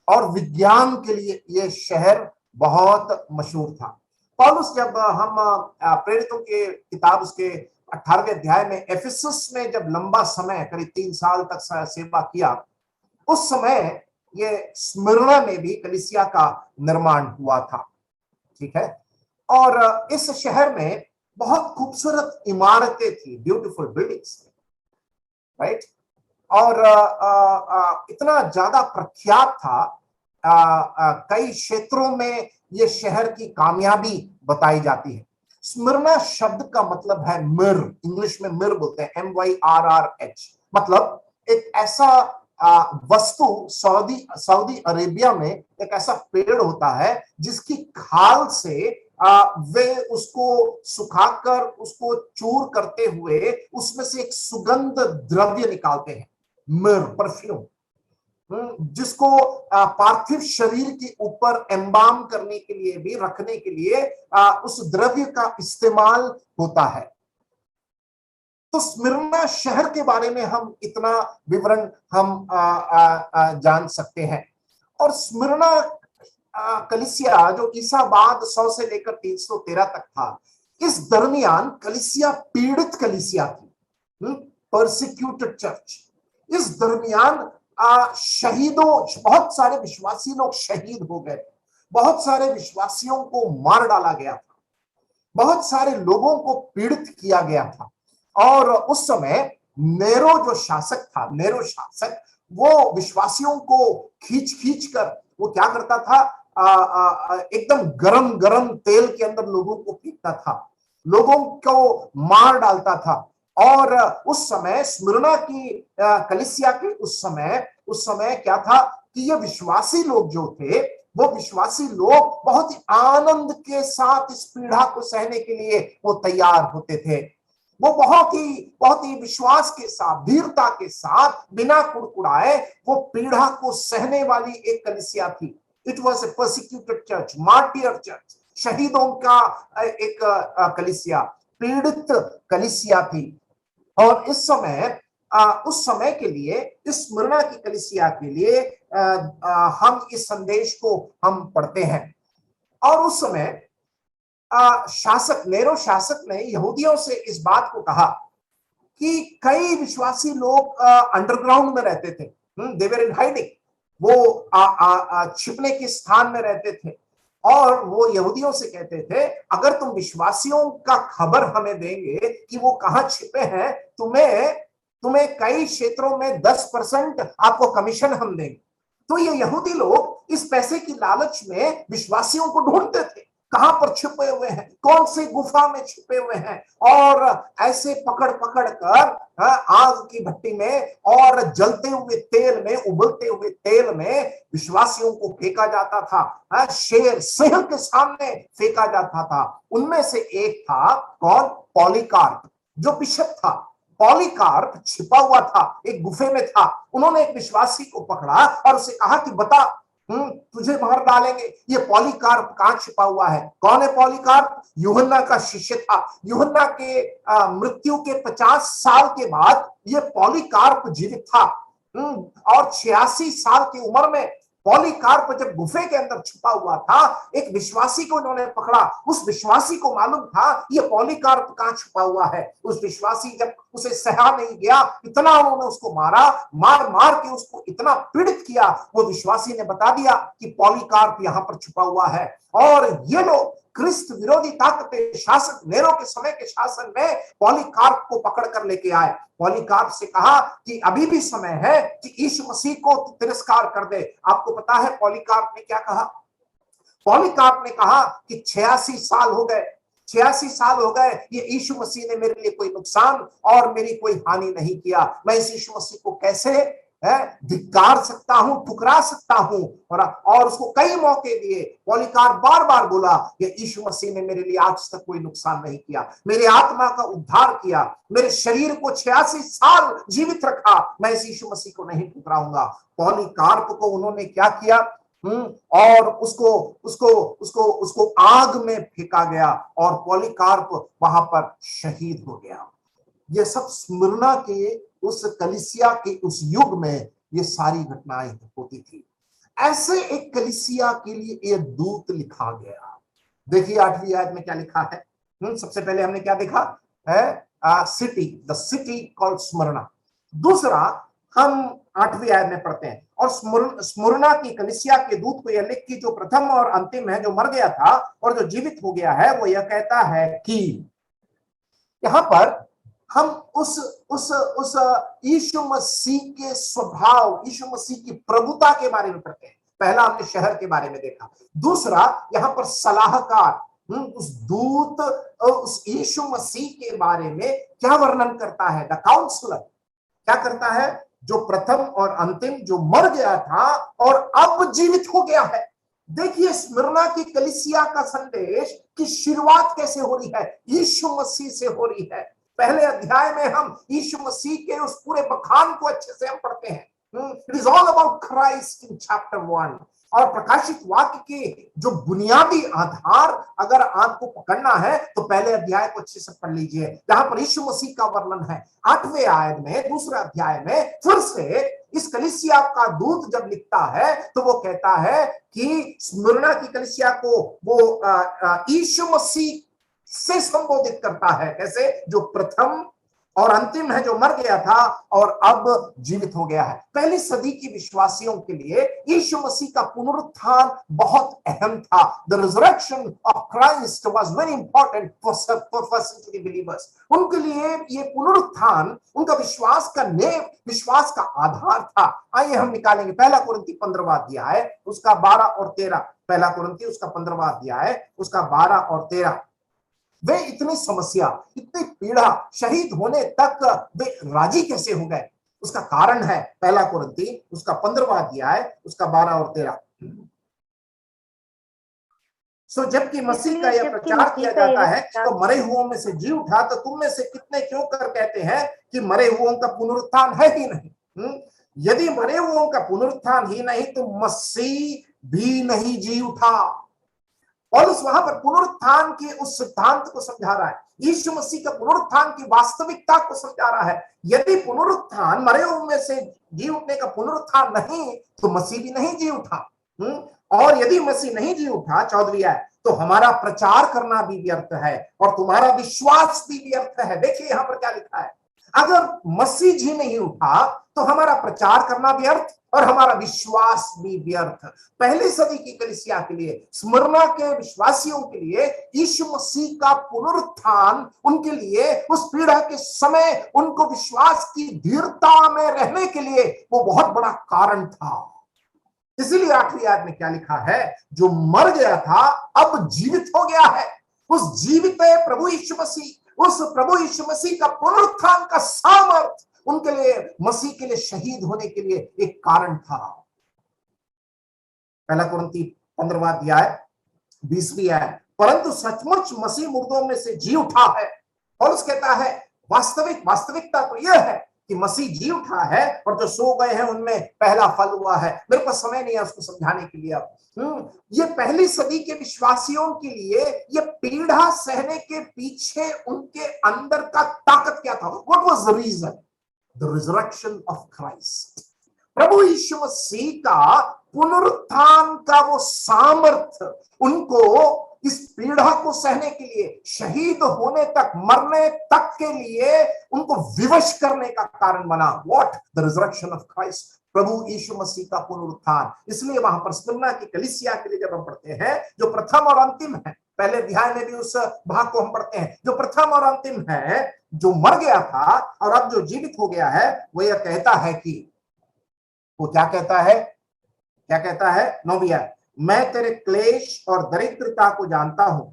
और विज्ञान के लिए ये शहर बहुत मशहूर था। पौलुस, जब हम प्रेरितों के किताब उसके 18वें अध्याय में एफिसस में जब लंबा समय, करीब 3 साल तक सेवा किया, उस समय ये स्मिर्ना में भी कलीसिया का निर्माण हुआ था, ठीक है। और इस शहर में बहुत खूबसूरत इमारतें थी, ब्यूटीफुल बिल्डिंग्स थी, राइट। और इतना ज्यादा प्रख्यात था, कई क्षेत्रों में ये शहर की कामयाबी बताई जाती है। स्मिर्ना शब्द का मतलब है मिर, इंग्लिश में मिर बोलते हैं, MYRRH, मतलब एक ऐसा वस्तु, सऊदी अरेबिया में एक ऐसा पेड़ होता है जिसकी खाल से वे उसको सुखाकर, उसको चूर करते हुए उसमें से एक सुगंध द्रव्य निकालते हैं, मिर, परफ्यूम। जिसको पार्थिव शरीर के ऊपर एम्बाम करने के लिए भी, रखने के लिए उस द्रव्य का इस्तेमाल होता है। तो स्मिर्ना शहर के बारे में हम इतना विवरण हम जान सकते हैं। और स्मिर्ना कलीसिया जो ईसा बाद 100 से लेकर 313 तक था, इस दरमियान कलीसिया पीड़ित कलीसिया थी, परसिक्यूटेड चर्च। इस दरमियान शहीदों, बहुत सारे विश्वासी लोग शहीद हो गए, बहुत सारे विश्वासियों को मार डाला गया था, बहुत सारे लोगों को पीड़ित किया गया था। और उस समय नेरो जो शासक था, नेरो शासक, वो विश्वासियों को खींच खींच कर वो क्या करता था, एकदम गरम गरम तेल के अंदर लोगों को फेंकता था, लोगों को मार डालता था। और उस समय स्मिर्ना की कलीसिया के उस समय क्या था कि ये विश्वासी लोग जो थे, वो विश्वासी लोग बहुत ही आनंद के साथ इस पीड़ा को सहने के लिए वो तैयार होते थे। वो बहुत ही विश्वास के साथ, धीरता के साथ, बिना कुड़कुड़ाए वो पीड़ा को सहने वाली एक कलीसिया थी। It was a persecuted church, martyr church, शहीदों का एक कलीसिया, पीड़ित कलीसिया थी। और इस समय उस समय के लिए, इस स्मिर्ना की कलीसिया के लिए हम इस संदेश को हम पढ़ते हैं। और उस समय शासक, नेरो शासक ने यहूदियों से इस बात को कहा कि कई विश्वासी लोग अंडरग्राउंड में रहते थे, दे वर इन हाइडिंग, वो छिपने के स्थान में रहते थे। और वो यहूदियों से कहते थे, अगर तुम विश्वासियों का खबर हमें देंगे कि वो कहाँ छिपे हैं, तुम्हें कई क्षेत्रों में 10% आपको कमीशन हम देंगे। तो ये यहूदी लोग इस पैसे की लालच में विश्वासियों को ढूंढते थे, कहां पर छिपे हुए हैं, कौन सी गुफा में छिपे हुए हैं, और ऐसे पकड़ पकड़ कर आग की भट्टी में और जलते हुए तेल में, उबलते हुए तेल में विश्वासियों को फेंका जाता था, शेर सिंह के सामने फेंका जाता था। उनमें से एक था कौन? पॉलीकार्प, जो बिशप था। पॉलीकार्प छिपा हुआ था, एक गुफे में था। उन्होंने एक विश्वासी को पकड़ा और उसे कहा कि बता, तुझे मार डालेंगे। ये पॉलीकार्प कहां छिपा हुआ है? कौन है पॉलीकार्प? यूहन्ना का शिष्य था। यूहन्ना के मृत्यु के 50 साल के बाद ये पॉलीकार्प जीवित था। और 86 साल की उम्र में पॉलीकार्प जब गुफे के अंदर छुपा हुआ था, एक विश्वासी को इन्होंने पकड़ा। उस विश्वासी को मालूम था ये पॉलीकार्प कहां छुपा हुआ है। उस विश्वासी, जब उसे सहा नहीं गया, इतना उन्होंने उसको मारा, मार मार के उसको इतना पीड़ित किया, वो विश्वासी ने बता दिया कि पॉलीकार्प यहां पर छुपा हुआ है। और ये लोग क्रिस्त विरोधी ताकतें, शासक नेरो के समय के शासन में पॉलीकार्प को पकड़ कर लेके आए। पॉलीकार्प से कहा कि अभी भी समय है कि यीशु मसीह को तिरस्कार कर दे। आपको पता है पॉलीकार्प ने क्या कहा? पॉलीकार्प ने कहा कि 86 साल हो गए, 86 साल हो गए, ये यीशु मसीह ने मेरे लिए कोई नुकसान और मेरी कोई हानि नहीं किया। मैं इस यीशु मसीह को कैसे धिक्कार सकता हूं, ठुकरा सकता हूं। और उसको कई मौके दिए। पॉलीकार्प बार बार बोला, ये यीशु मसीह ने मेरे लिए आज तक कोई नुकसान नहीं किया, मेरे आत्मा का उद्धार किया, मेरे शरीर को 86 साल जीवित रखा, मैं इस यीशु मसीह को नहीं ठुकराऊंगा। पॉलीकार्प को उन्होंने क्या किया? और उसको आग में फेंका गया और पॉलीकार्प वहां पर शहीद हो गया। ये सब स्मिर्ना के उस कलीसिया के उस युग में ये सारी घटनाएं होती थी। ऐसे एक कलीसिया के लिए ये दूत लिखा गया। देखिए 8वीं आयत में क्या लिखा है। सबसे पहले हमने क्या देखा है? City, the city called Smyrna. दूसरा हम 8वीं आयत में पढ़ते हैं, और स्मुरना की कलीसिया के दूत को यह लिख कि जो प्रथम और अंतिम है, जो मर गया था और जो जीवित हो गया है, वो यह कहता है कि, यहां पर हम उस यीशु मसीह के स्वभाव, यीशु मसीह की प्रभुता के बारे में पढ़ते हैं। पहला हमने शहर के बारे में देखा, दूसरा यहां पर सलाहकार, उस दूत उस यीशु मसीह के बारे में क्या वर्णन करता है? द काउंसलर क्या करता है? जो प्रथम और अंतिम, जो मर गया था और अब जीवित हो गया है। देखिए स्मिर्ना की कलीसिया का संदेश की शुरुआत कैसे हो रही है? यीशु मसीह से हो रही है। पहले अध्याय में हम यीशु मसीह के उस पूरे बखान को अच्छे से हम पढ़ते हैं। It is all about Christ in chapter 1। और प्रकाशित वाक्य के जो बुनियादी आधार अगर आपको पकड़ना है तो पहले अध्याय को अच्छे से पढ़ लीजिए, जहां पर यीशु मसीह का वर्णन है। 8वें आयत में, दूसरे अध्याय में फिर से इस कलीसिया का दूत जब लिखता है तो वो कहता है कि स्मुरना की कलीसिया को वो यीशु मसीह से संबोधित करता है। कैसे? जो प्रथम और अंतिम है, जो मर गया था और अब जीवित हो गया है। पहली सदी की विश्वासियों के लिए यीशु मसीह का पुनरुत्थान बहुत अहम था। The resurrection of Christ was very important for first century believers. उनके लिए ये पुनरुत्थान उनका विश्वास का नेव, विश्वास का आधार था। आइए हम निकालेंगे पहला कुरिन्थी 15वां अध्याय उसका 12 और 13। पहला कुरिन्थी उसका 15वां अध्याय उसका 12 और 13। वे इतनी समस्या, इतनी पीड़ा, शहीद होने तक वे राजी कैसे हो गए? उसका कारण है पहला कुरिन्थी उसका 15वां अध्याय उसका 12 और 13। जबकि मसीह का यह प्रचार किया जाता है तो मरे हुओं में से जी उठा, तो तुम में से कितने क्यों कर कहते हैं कि मरे हुओं का पुनरुत्थान है ही नहीं? यदि मरे हुओं का पुनरुत्थान ही नहीं तो मसीह भी नहीं जी उठा। पौलुस वहां पर पुनरुत्थान के उस सिद्धांत को समझा रहा है, यीशु मसीह का पुनरुत्थान की वास्तविकता को समझा रहा है। यदि पुनरुत्थान, मरे हुओं में से जी उठने का पुनरुत्थान नहीं तो मसीह भी नहीं जी उठा। और यदि मसीह नहीं जी उठा, 14वीं आयत, तो हमारा प्रचार करना भी व्यर्थ है और तुम्हारा विश्वास भी व्यर्थ है। देखिए यहां पर क्या लिखा है, अगर मसीह जी नहीं उठा तो हमारा प्रचार करना व्यर्थ और हमारा विश्वास भी व्यर्थ। पहली सदी की कलीसिया के लिए, स्मुरना के विश्वासियों के लिए यीशु मसीह का पुनरुत्थान उनके लिए उस पीड़ा के समय उनको विश्वास की दृढ़ता में रहने के लिए वो बहुत बड़ा कारण था। इसीलिए 8वीं आयत में क्या लिखा है, जो मर गया था अब जीवित हो गया है। उस जीवित प्रभु यीशु मसीह, उस प्रभु यीशु मसीह का पुनरुत्थान का सामर्थ उनके लिए, मसीह के लिए शहीद होने के लिए एक कारण था। पहला कुरिन्थी 15वां अध्याय 20वीं आयत, परंतु सचमुच मसीह मुर्दों में से जी उठा है। और उस कहता है वास्तविकता तो यह है कि मसीह जी उठा है और जो सो गए हैं उनमें पहला फल हुआ है। मेरे पास समय नहीं है उसको समझाने के लिए। अब ये पहली सदी के विश्वासियों के लिए ये पीड़ा सहने के पीछे उनके अंदर का ताकत क्या था? What was the reason? The resurrection of Christ. प्रभु यीशु मसीह का पुनरुत्थान का वो सामर्थ्य उनको इस पीड़ा को सहने के लिए, शहीद होने तक, मरने तक के लिए उनको विवश करने का कारण बना। What? The resurrection of Christ, प्रभु यीशु मसीह का पुनरुत्थान। इसलिए वहां पर स्मुरना की कलीसिया के लिए जब हम पढ़ते हैं, जो प्रथम और अंतिम है, पहले अध्याय में भी उस भाग को हम पढ़ते हैं, जो प्रथम और अंतिम है, जो मर गया था और अब जो जीवित हो गया है, वो यह कहता है कि, वो क्या कहता है? क्या कहता है? 9वीं आयत, मैं तेरे क्लेश और दरिद्रता को जानता हूं,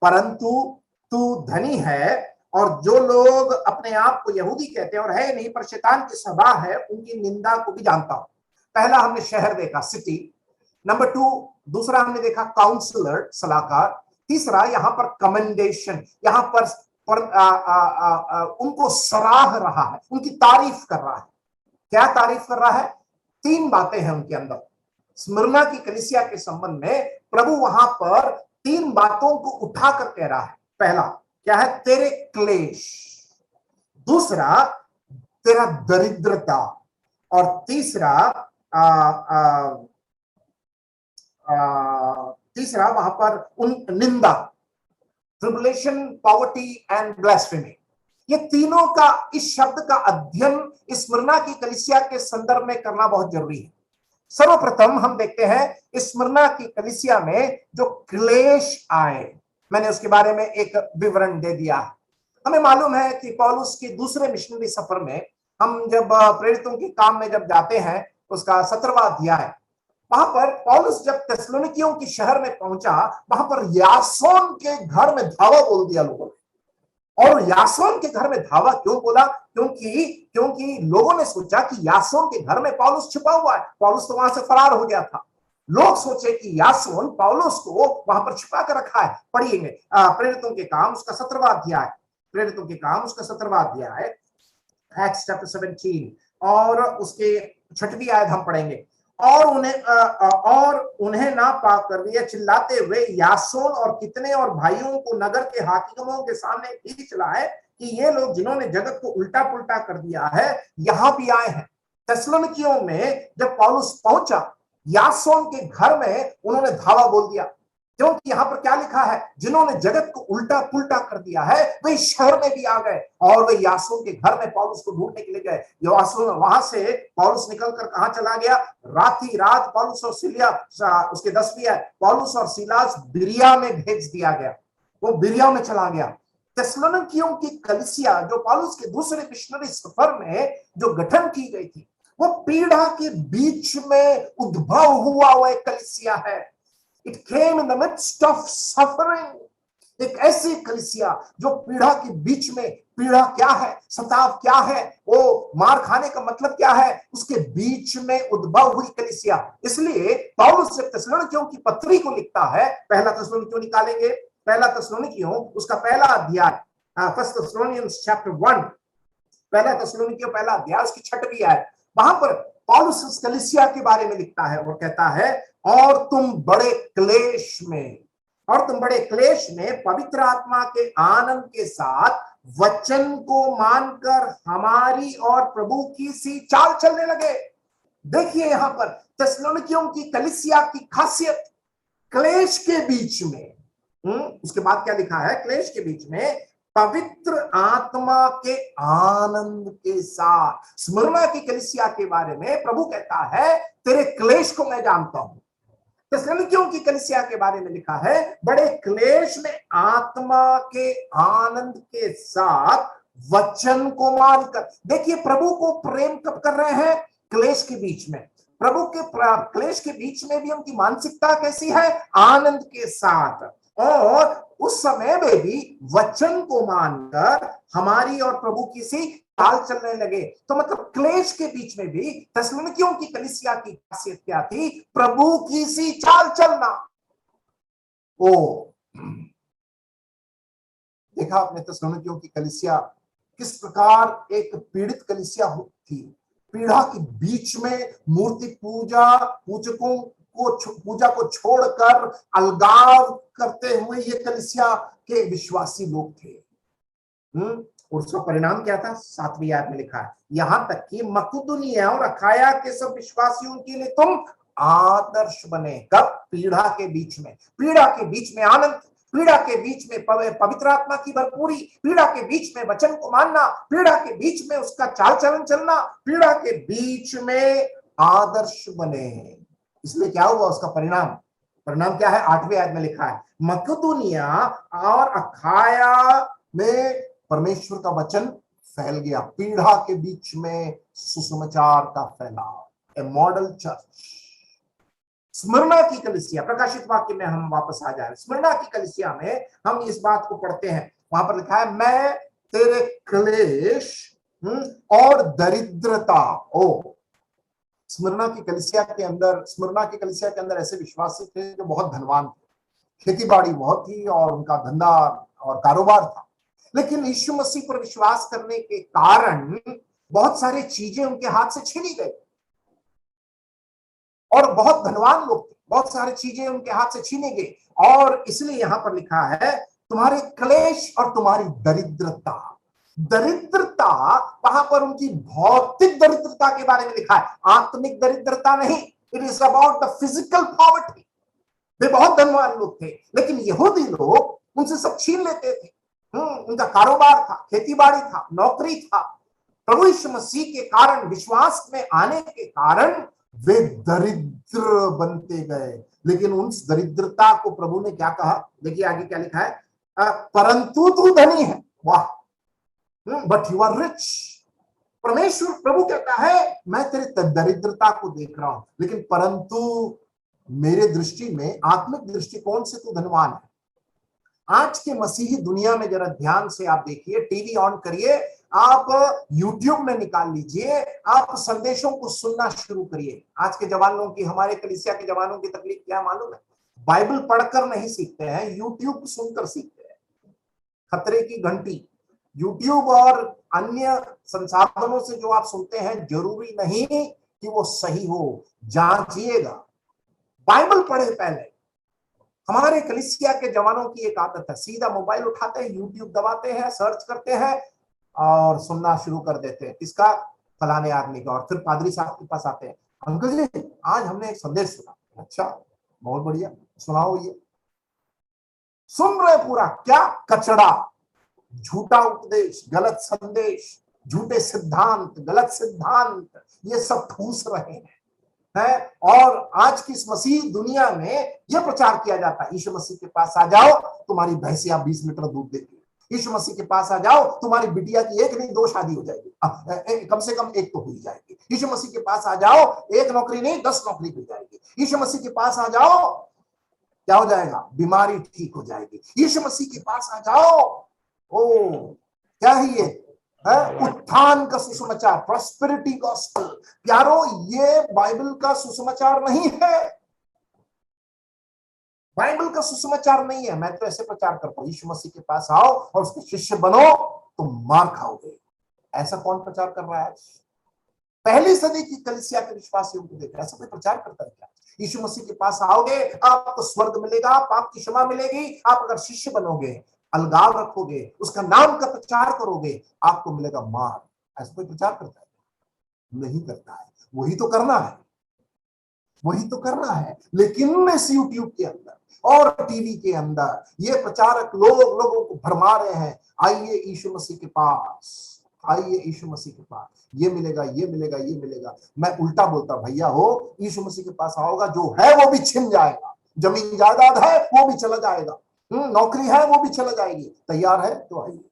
परंतु तू धनी है और जो लोग अपने आप को यहूदी कहते हैं और है नहीं पर शैतान की सभा है, उनकी निंदा को भी जानता हूं। पहला हमने शहर देखा, सिटी। नंबर 2, दूसरा हमने देखा काउंसलर, सलाहकार। तीसरा यहां पर कमेंडेशन, यहां पर उनको सराह रहा है, उनकी तारीफ कर रहा है। क्या तारीफ कर रहा है? 3 बातें हैं उनके अंदर। स्मुरना की कलीसिया के संबंध में प्रभु वहां पर 3 बातों को उठाकर कह रहा है। पहला क्या है? तेरे क्लेश। दूसरा तेरा दरिद्रता। और तीसरा तीसरा वहां पर उन निंदा, ट्रिबुलेशन, पॉवर्टी एंड ब्लास्फेमी। ये तीनों का, इस शब्द का अध्ययन इस स्मुरना की कलीसिया के संदर्भ में करना बहुत जरूरी है। सर्वप्रथम हम देखते हैं इस स्मुरना की कलीसिया में जो क्लेश आए, मैंने उसके बारे में एक विवरण दे दिया। हमें मालूम है कि पौलुस के दूसरे मिशनरी सफर में, हम जब प्रेरितों के काम में जब जाते हैं, उसका 17वां अध्याय, वहां पर पौलुस जब थिस्सलुनीकियों की शहर में पहुंचा, वहां पर यासोन के घर में धावा बोल दिया लोगों ने। और यासोन के घर में धावा क्यों बोला? क्योंकि लोगों ने सोचा कि यासोन के घर में पौलुस छिपा हुआ है। पौलुस तो वहां से फरार हो गया था। लोग सोचे कि यासोन पौलुस को वहां पर छिपा कर रखा है। पढ़िएंगे प्रेरितों के काम उसका 17वां अध्याय, प्रेरितों के काम उसका 17वां अध्याय, एक्ट्स चैप्टर 17 और उसके छठवीं आयत हम पढ़ेंगे। और उन्हें ना पाकर वे चिल्लाते हुए यासोन और कितने और भाइयों को नगर के हाकिमों के सामने खींच लाए कि ये लोग जिन्होंने जगत को उल्टा पुल्टा कर दिया है यहां भी आए हैं। थिस्सलुनीकियों में जब पौलुस पहुंचा, यासोन के घर में उन्होंने धावा बोल दिया, क्योंकि यहां पर क्या लिखा है, जिन्होंने जगत को उल्टा पुल्टा कर दिया है वे शहर में भी आ गए और वे यासोन के घर में पौलुस को ढूंढने के लिए गए। यासोन वहां से पौलुस निकलकर कहां चला गया, रात पौलुस और सिलिया, उसके 10वीं है, पौलुस और सिलास बिरिया में भेज दिया गया, वो बिरिया में चला गया। थिस्सलुनीकियों की कलीसिया जो पौलुस के दूसरे मिशनरी सफर में जो गठन की गई थी, वो पीड़ा के बीच में उद्भव हुआ एक कलीसिया है। It came in the midst of suffering. एक ऐसी कलीसिया जो पीड़ा के बीच में, पीड़ा क्या है, सताव क्या है, वो मार खाने का मतलब क्या है, उसके बीच में उद्भव हुई कलीसिया। इसलिए पौलुस जब थिस्सलुनीकियों की पत्री को लिखता है, पहला थिस्सलुनीकियों निकालेंगे, पहला थिस्सलुनीकियों उसका पहला अध्याय, फर्स्ट थिस्सलुनियंस चैप्टर 1, पहला थिस्सलुनीकियों पहला अध्याय उसकी 6वीं आयत, वहां पर पौलुस उस कलीसिया के बारे में लिखता है। वो कहता है, और तुम बड़े क्लेश में पवित्र आत्मा के आनंद के साथ वचन को मानकर हमारी और प्रभु की सी चाल चलने लगे। देखिए यहां पर थिस्सलुनीकियों की कलीसिया की खासियत, क्लेश के बीच में, उसके बाद क्या लिखा है, क्लेश के बीच में पवित्र आत्मा के आनंद के साथ। स्मुरना की कलीसिया के बारे में प्रभु कहता है, तेरे क्लेश को मैं जानता हूं। थिस्सलुनीकियों की कलीसिया के बारे में लिखा है, बड़े क्लेश में आत्मा के आनंद के साथ वचन को मानकर। देखिए प्रभु को प्रेम कब कर रहे हैं, क्लेश के बीच में। प्रभु के क्लेश के बीच में भी उनकी मानसिकता कैसी है, आनंद के साथ, और उस समय में भी वचन को मानकर हमारी और प्रभु की सी चाल चलने लगे। तो मतलब क्लेश के बीच में भी थिस्सलुनीकियों की कलीसिया की खासियत क्या थी, प्रभु की सी चाल चलना। देखा आपने थिस्सलुनीकियों की कलीसिया किस प्रकार एक पीड़ित कलीसिया थी। पीड़ा के बीच में मूर्ति पूजा को छोड़कर अलगाव करते हुए ये कलीसिया के विश्वासी लोग थे। और उसका परिणाम क्या था, 7वीं आयत में लिखा है, यहां तक कि मकुदुनिया और अखाया के सब विश्वासियों के लिए तुम आदर्श बने। कब, पीड़ा के बीच में आनंद, पीड़ा के बीच में पवित्र आत्मा की भरपूरी, पीड़ा के बीच में वचन को मानना, पीड़ा के बीच में उसका चाल चलन चलना, पीड़ा के बीच में आदर्श बने। इसलिए क्या हुआ, उसका परिणाम क्या है, 8वीं आयत में लिखा है, मकुदुनिया और अखाया में परमेश्वर का वचन फैल गया। पीड़ा के बीच में सुसमाचार का फैलाव, ए मॉडल चर्च। स्मुरना की कलीसिया, प्रकाशित वाक्य में हम वापस आ जाए, स्मुरना की कलीसिया में हम इस बात को पढ़ते हैं, वहां पर लिखा है, मैं तेरे क्लेश और दरिद्रता। स्मुरना की कलीसिया के अंदर ऐसे विश्वासी थे जो बहुत धनवान थे, खेती बाड़ी बहुत थी और उनका धंधा और कारोबार था, लेकिन यीशु मसीह पर विश्वास करने के कारण बहुत सारी चीजें उनके हाथ से छीनी गई, और बहुत धनवान लोग थे, बहुत सारी चीजें उनके हाथ से छीनी गई, और इसलिए यहां पर लिखा है, तुम्हारे क्लेश और तुम्हारी दरिद्रता। वहां पर उनकी भौतिक दरिद्रता के बारे में लिखा है, आत्मिक दरिद्रता नहीं। It is about the physical poverty. वे बहुत धनवान लोग थे, लेकिन यहूदी लोग उनसे सब छीन लेते थे। उनका कारोबार था, खेती बाड़ी था, नौकरी था। प्रभु यीशु मसीह के कारण, विश्वास में आने के कारण वे दरिद्र बनते गए। लेकिन उस दरिद्रता को प्रभु ने क्या कहा, देखिए आगे क्या लिखा है, परंतु तू धनी है, वाह, बट यू आर रिच। परमेश्वर प्रभु कहता है, मैं तेरे दरिद्रता को देख रहा हूं, लेकिन परंतु मेरे दृष्टि में, आत्मिक दृष्टिकोण से तू धनवान है। आज के मसीही दुनिया में जरा ध्यान से आप देखिए, टीवी ऑन करिए, आप यूट्यूब में निकाल लीजिए, आप संदेशों को सुनना शुरू करिए। आज के जवानों की, हमारे कलीसिया के जवानों की तकलीफ क्या मालूम है, बाइबल पढ़कर नहीं सीखते हैं, यूट्यूब सुनकर सीखते हैं। खतरे की घंटी, यूट्यूब और अन्य संसाधनों से जो आप सुनते हैं, जरूरी नहीं कि वो सही हो, जांचिएगा, बाइबल पढ़े पहले। हमारे कलीसिया के जवानों की एक आदत है, सीधा मोबाइल उठाते हैं, यूट्यूब दबाते हैं, सर्च करते हैं और सुनना शुरू कर देते हैं, किसका? फलाने आदमी का। और फिर पादरी साहब के पास आते हैं, अंकल जी आज हमने एक संदेश सुना। अच्छा, बहुत बढ़िया, सुनाओ। ये सुन रहे पूरा, क्या कचड़ा, झूठा उपदेश, गलत संदेश, झूठे सिद्धांत, गलत सिद्धांत, ये सब ठूस रहे हैं। और आज की इस मसीह दुनिया में यह प्रचार किया जाता है, यीशु मसीह के पास आ जाओ, तुम्हारी भैंसिया 20 लीटर दूध देगी। यीशु मसीह के पास आ जाओ, तुम्हारी बिटिया की 1 नहीं 2 शादी हो जाएगी, कम से कम 1 तो हो जाएगी। यीशु मसीह के पास आ जाओ, 1 नौकरी नहीं 10 नौकरी हो जाएगी। यीशु मसीह के पास आ जाओ, क्या हो जाएगा? बीमारी ठीक हो जाएगी। यीशु मसीह के पास आ जाओ, ओ क्या है ये? उत्थान का सुसमाचार, प्रॉस्पेरिटी गॉस्पेल। प्यारो, ये बाइबल का सुसमाचार नहीं है, बाइबल का सुसमाचार नहीं है। मैं तो ऐसे प्रचार करता हूं, यीशु मसीह के पास आओ और उसके शिष्य बनो, तुम मार खाओगे। ऐसा कौन प्रचार कर रहा है? पहली सदी की कलीसिया के विश्वासियों को देखा, ऐसा कोई प्रचार करता है क्या? यीशु मसीह के पास आओगे, आपको स्वर्ग मिलेगा, पाप की क्षमा मिलेगी। आप अगर शिष्य बनोगे, अलगाव रखोगे, उसका नाम का प्रचार करोगे, आपको मिलेगा मार। ऐसा कोई प्रचार करता है? नहीं करता है। वही तो करना है, वही तो करना है। लेकिन इस यूट्यूब के अंदर और टीवी के अंदर ये प्रचारक लोगों को भरमा रहे हैं, आइए यीशु मसीह के पास, आइए यीशु मसीह के पास, ये मिलेगा, ये मिलेगा, ये मिलेगा। मैं उल्टा बोलता, भैया हो, यीशु मसीह के पास आओगा, जो है वो भी छिन जाएगा। जमीन जायदाद है वो भी चला जाएगा, नौकरी है वो भी चला जाएगी। तैयार है तो आइए।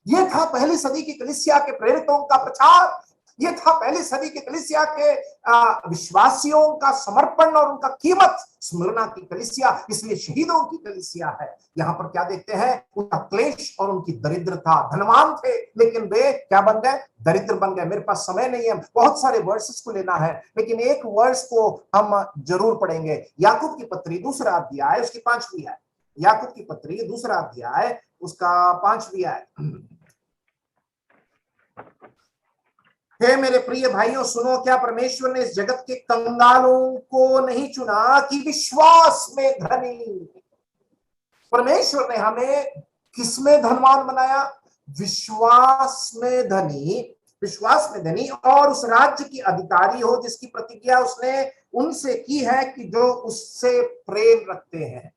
ये था पहली सदी की कलीसिया के प्रेरितों का प्रचार, ये था पहली सदी के कलीसिया के विश्वासियों का समर्पण और उनका कीमत। स्मिरना की कलीसिया इसलिए शहीदों की कलीसिया है। यहाँ पर क्या देखते हैं? उनका क्लेश और उनकी दरिद्रता। धनवान थे लेकिन वे क्या बन गए? दरिद्र बन गए। मेरे पास समय नहीं है, बहुत सारे वर्सेस को लेना है, लेकिन एक वर्स को हम जरूर पढ़ेंगे। याकूब की पत्री 2 अध्याय उसकी 5वीं आयत। याकूब की पत्री 2 अध्याय उसका 5वीं आयत। हे मेरे प्रिय भाइयों सुनो, क्या परमेश्वर ने इस जगत के कंगालों को नहीं चुना कि विश्वास में धनी? परमेश्वर ने हमें किसमें धनवान बनाया? विश्वास में धनी, विश्वास में धनी, और उस राज्य की अधिकारी हो जिसकी प्रतिज्ञा उसने उनसे की है कि जो उससे प्रेम रखते हैं,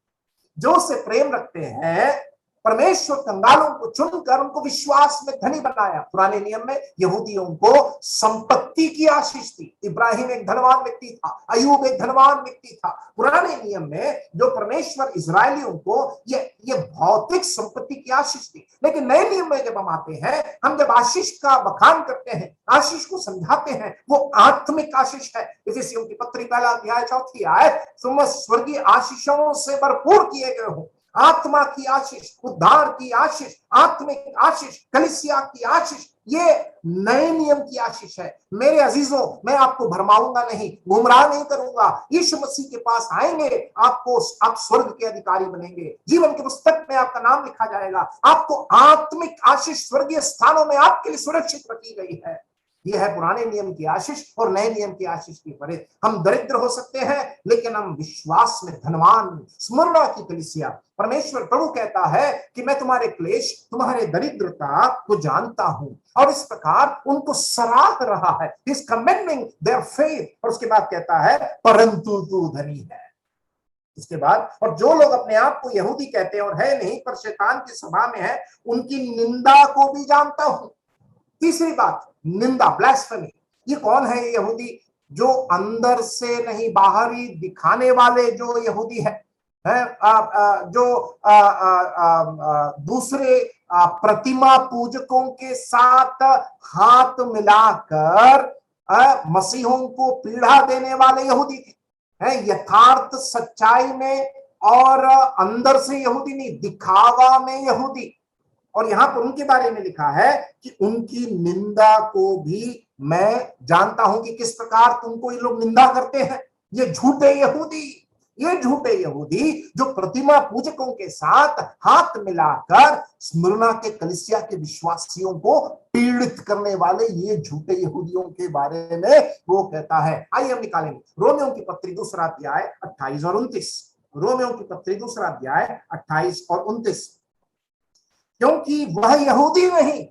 जो उससे प्रेम रखते हैं। परमेश्वर कंगालों को चुनकर उनको विश्वास में धनी बनाया। पुराने नियम में यहूदियों को संपत्ति की आशीष थी। इब्राहिम एक धनवान व्यक्ति था, अयूब एक धनवान व्यक्ति था। पुराने नियम में जो परमेश्वर इजरायलियों को ये भौतिक संपत्ति की आशीष थी। लेकिन नए नियम में जब हम आते हैं, हम जब आशीष का बखान करते हैं, आशीष को समझाते हैं, वो आत्मिक आशीष है। इफिसियों की पत्री 1 अध्याय 4 आयत, तुम स्वर्गीय आशीषों से भरपूर किए गए हो। आत्मा की आशीष, उद्धार की आशीष, आत्मिक आशीष, कलीसिया की आशीष, ये नए नियम की आशीष है। मेरे अजीजों, मैं आपको भरमाऊंगा नहीं, गुमराह नहीं करूंगा। यीशु मसीह के पास आएंगे, आप स्वर्ग के अधिकारी बनेंगे, जीवन की पुस्तक में आपका नाम लिखा जाएगा। आपको आत्मिक आशीष स्वर्गीय स्थानों में आपके लिए सुरक्षित रखी गई है। यह है पुराने नियम की आशीष और नए नियम की आशीष की परे। हम दरिद्र हो सकते हैं लेकिन हम विश्वास में धनवान। स्मिरना की कलीसिया, परमेश्वर प्रभु कहता है कि मैं तुम्हारे क्लेश, तुम्हारे दरिद्रता को जानता हूं, और इस प्रकार उनको सराह रहा है। He is commending their faith। और उसके बाद कहता है परंतु तू धनी है। उसके बाद, और जो लोग अपने आप को यहूदी कहते हैं और है नहीं पर शैतान की सभा में है, उनकी निंदा को भी जानता हूं। तीसरी बात, निंदा, ब्लास्फेमी। ये कौन है? ये यहूदी जो अंदर से नहीं बाहर ही दिखाने वाले जो यहूदी है, जो दूसरे प्रतिमा पूजकों के साथ हाथ मिलाकर मसीहों को पीड़ा देने वाले यहूदी थे। यथार्थ सच्चाई में और अंदर से यहूदी नहीं, दिखावा में यहूदी। और यहां पर उनके बारे में लिखा है कि उनकी निंदा को भी मैं जानता हूं कि किस प्रकार तुमको ये लोग निंदा करते हैं। ये झूठे यहूदी, ये झूठे यहूदी जो प्रतिमा पूजकों के साथ हाथ मिलाकर स्मुरना के कलीसिया के विश्वासियों को पीड़ित करने वाले ये झूठे यहूदियों के बारे में वो कहता है। आइए हम निकालेंगे रोमियों की पत्री 2 अध्याय 28 और 29। रोमियों की पत्री 2 अध्याय 28 और 29। क्योंकि वह यहूदी नहीं,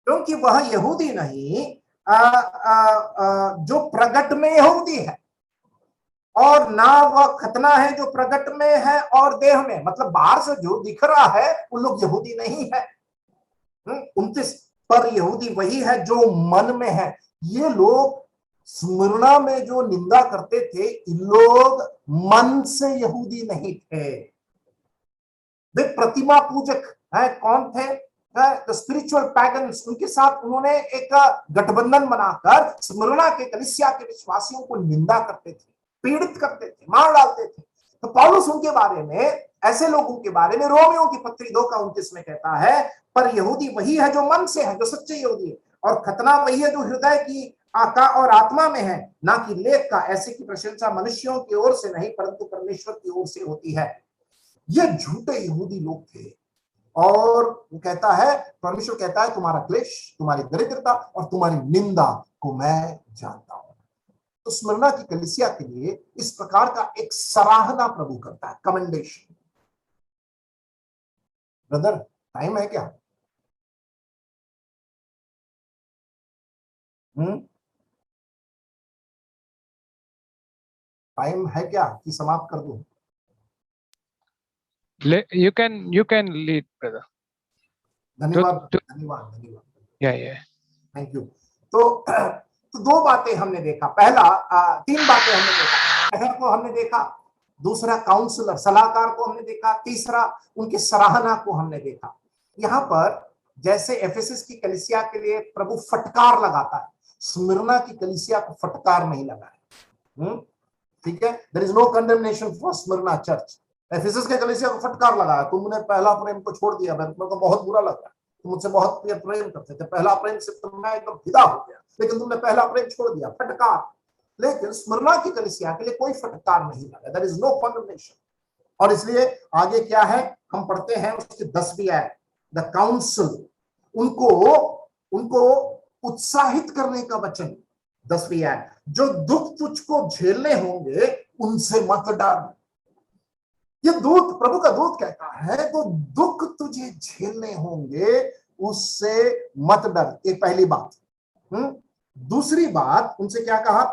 क्योंकि वह यहूदी नहीं जो प्रगट में यहूदी है, और ना वह खतना है जो प्रगट में है और देह में, मतलब बाहर से जो दिख रहा है वो लोग यहूदी नहीं है। 29 पर यहूदी वही है जो मन में है। ये लोग स्मुरना में जो निंदा करते थे, इन लोग मन से यहूदी नहीं थे, वे प्रतिमा पूजक है। कौन थे? स्पिरिचुअल पैगन्स। उनके साथ उन्होंने एक गठबंधन बनाकर स्मुरना के कलीसिया के विश्वासियों को निंदा करते थे, पीड़ित करते थे, मार डालते थे। तो पौलुस उनके बारे में, ऐसे लोगों के बारे में रोमियों की पत्री 2:29 में कहता है, पर यहूदी वही है जो मन से है, जो सच्चे यहूदी है, और खतना वही है जो हृदय की आका और आत्मा में है, ना कि लेख का। ऐसे की प्रशंसा मनुष्यों की ओर से नहीं परंतु परमेश्वर की ओर से होती है। ये झूठे यहूदी लोग थे, और वो कहता है, परमेश्वर कहता है, तुम्हारा क्लेश, तुम्हारी दरिद्रता और तुम्हारी निंदा को मैं जानता हूं। तो स्मरणा की कलीसिया के लिए इस प्रकार का एक सराहना प्रभु करता है, कमेंडेशन। ब्रदर टाइम है क्या? टाइम है क्या कि समाप्त कर दूं? You can lead, brother. धन्यवाद धन्यवाद धन्यवाद। Yeah. Thank you. तो दो बातें हमने देखा। पहला, 3 बातें हमने देखा। शहर को हमने देखा, दूसरा काउंसलर सलाहकार को हमने देखा, तीसरा उनकी सराहना को हमने देखा। यहाँ पर जैसे एफेसस की कलीसिया के लिए प्रभु फटकार लगाता है, स्मिरना की कलीसिया को फटकार नहीं लगा है। ठीक है, there is no condemnation for Smyrna church. Ephesus के कलीसिया को फटकार लगाया, तुमने पहला प्रेम को छोड़ दिया, मेरे को बहुत बुरा लगा, तुम मुझसे बहुत प्रेम करते थे, पहला प्रेम से तो मैं एकदम फिदा हो गया, लेकिन तुमने पहला प्रेम छोड़ दिया, फटकार। लेकिन स्मिरना की कलीसिया के लिए कोई फटकार नहीं लगा, देयर इज नो कंडेमनेशन। और इसलिए आगे क्या है हम पढ़ते हैं, उसके 10वीं आयत, द काउंसिल, उनको उत्साहित करने का वचन। 10वीं आयत, जो दुख तुझको झेलने होंगे उनसे मत डर। ये दूत, प्रभु का दूत कहता है, तो दुख तुझे झेलने होंगे उससे मत डर। ये पहली बात। दूसरी बात उनसे क्या कहा?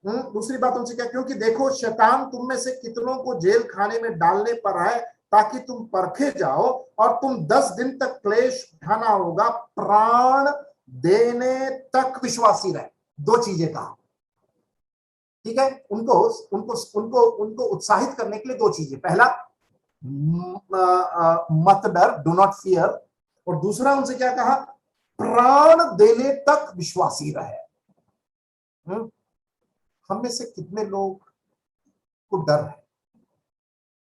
दूसरी बात उनसे क्या? क्योंकि देखो शैतान तुम में से कितनों को जेल खाने में डालने पर है, ताकि तुम परखे जाओ, और तुम 10 दिन तक क्लेश उठाना होगा, प्राण देने तक विश्वासी रहे। 2 चीजें कहा, ठीक है। उनको उत्साहित करने के लिए 2 चीजें। पहला, मत डर, डू नॉट फियर, और दूसरा उनसे क्या कहा? प्राण देने तक विश्वासी रहे। हम में से कितने लोग को डर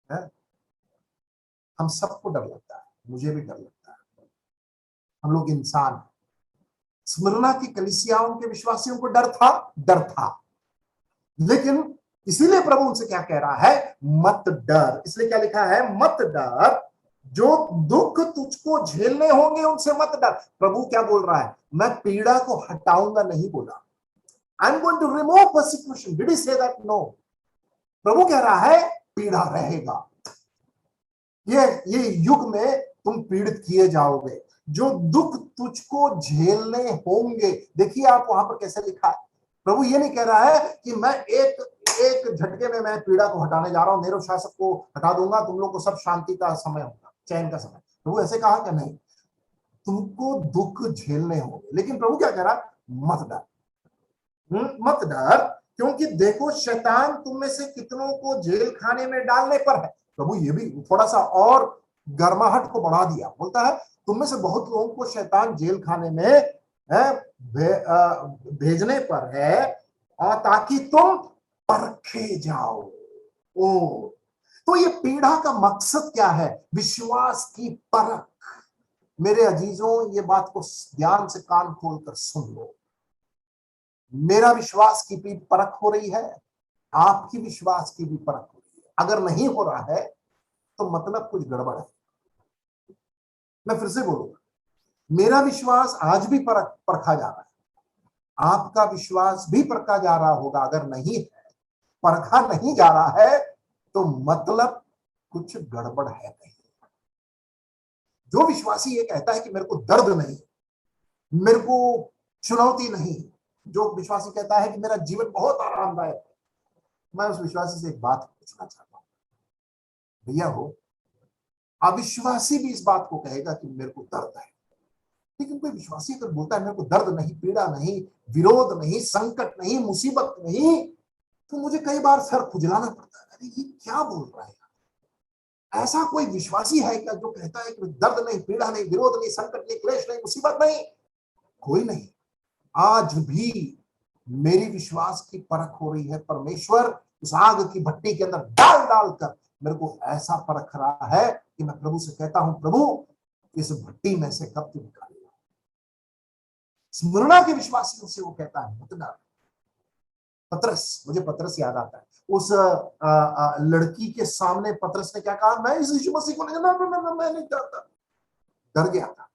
है? हम सबको डर लगता है, मुझे भी डर लगता है, हम लोग इंसान हैं। स्मिरना की कलीसियाओं के विश्वासियों को डर था, लेकिन इसीलिए प्रभु उनसे क्या कह रहा है? मत डर। इसलिए क्या लिखा है? मत डर, जो दुख तुझको झेलने होंगे उनसे मत डर। प्रभु क्या बोल रहा है? मैं पीड़ा को हटाऊंगा नहीं बोला, I am going to remove persecution. Did he say that? No. प्रभु कह रहा है पीड़ा रहेगा, ये युग में तुम पीड़ित किए जाओगे, जो दुख तुझको झेलने होंगे। देखिए आप वहां पर कैसे लिखा है। प्रभु ये नहीं कह रहा है कि मैं एक झटके में मैं पीड़ा को हटाने जा रहा हूं, नेरो शासक को हटा दूंगा, तुम लोग को सब शांति का समय होगा, चैन का समय। प्रभु ऐसे कहा कि नहीं, तुमको दुख झेलने होंगे। लेकिन प्रभु क्या कह रहा? मत डर, मत डर, क्योंकि देखो शैतान तुम में से कितनों को जेल खाने में डालने पर है। प्रभु ये भी थोड़ा सा और गर्माहट को बढ़ा दिया, बोलता है तुम में से बहुत लोगों को शैतान जेल खाने में भेजने पर है, और ताकि तुम परखे जाओ। तो ये पीड़ा का मकसद क्या है? विश्वास की परख। मेरे अजीजों, ये बात को ध्यान से कान खोलकर सुन लो। मेरा विश्वास की परख हो रही है, आपकी विश्वास की भी परख हो रही है। अगर नहीं हो रहा है तो मतलब कुछ गड़बड़ है। मैं फिर से बोलूंगा, मेरा विश्वास आज भी परखा जा रहा है, आपका विश्वास भी परखा जा रहा होगा। अगर नहीं है, परखा नहीं जा रहा है, तो मतलब कुछ गड़बड़ है नहीं। जो विश्वासी ये कहता है कि मेरे को दर्द नहीं, मेरे को चुनौती नहीं, जो विश्वासी कहता है कि मेरा जीवन बहुत आरामदायक है, मैं उस विश्वासी से एक बात पूछना चाहता हूं। भैया हो, अविश्वासी भी इस बात को कहेगा कि मेरे को दर्द है, लेकिन कोई विश्वासी अगर बोलता है मेरे को दर्द नहीं, पीड़ा नहीं, विरोध नहीं, संकट नहीं, मुसीबत नहीं, तो मुझे कई बार सर खुजलाना पड़ता है, अरे ये क्या बोल रहा है। ऐसा कोई विश्वासी है क्या जो कहता है कि दर्द नहीं, पीड़ा नहीं, विरोध नहीं, संकट नहीं, क्लेश नहीं, मुसीबत नहीं? कोई नहीं। आज भी मेरी विश्वास की परख हो रही है। परमेश्वर उस आग की भट्टी के अंदर डाल डालकर मेरे को ऐसा परख रहा है कि मैं प्रभु से कहता हूं, प्रभु इस भट्टी में से कब तू निकालेगा। स्मरणा के विश्वासियों से वो कहता है मत डर। पतरस, मुझे पतरस याद आता है, उस लड़की के सामने पतरस ने क्या कहा, मैं इस यीशु मसीह को नहीं, मैं नहीं चाहता। डर गया था,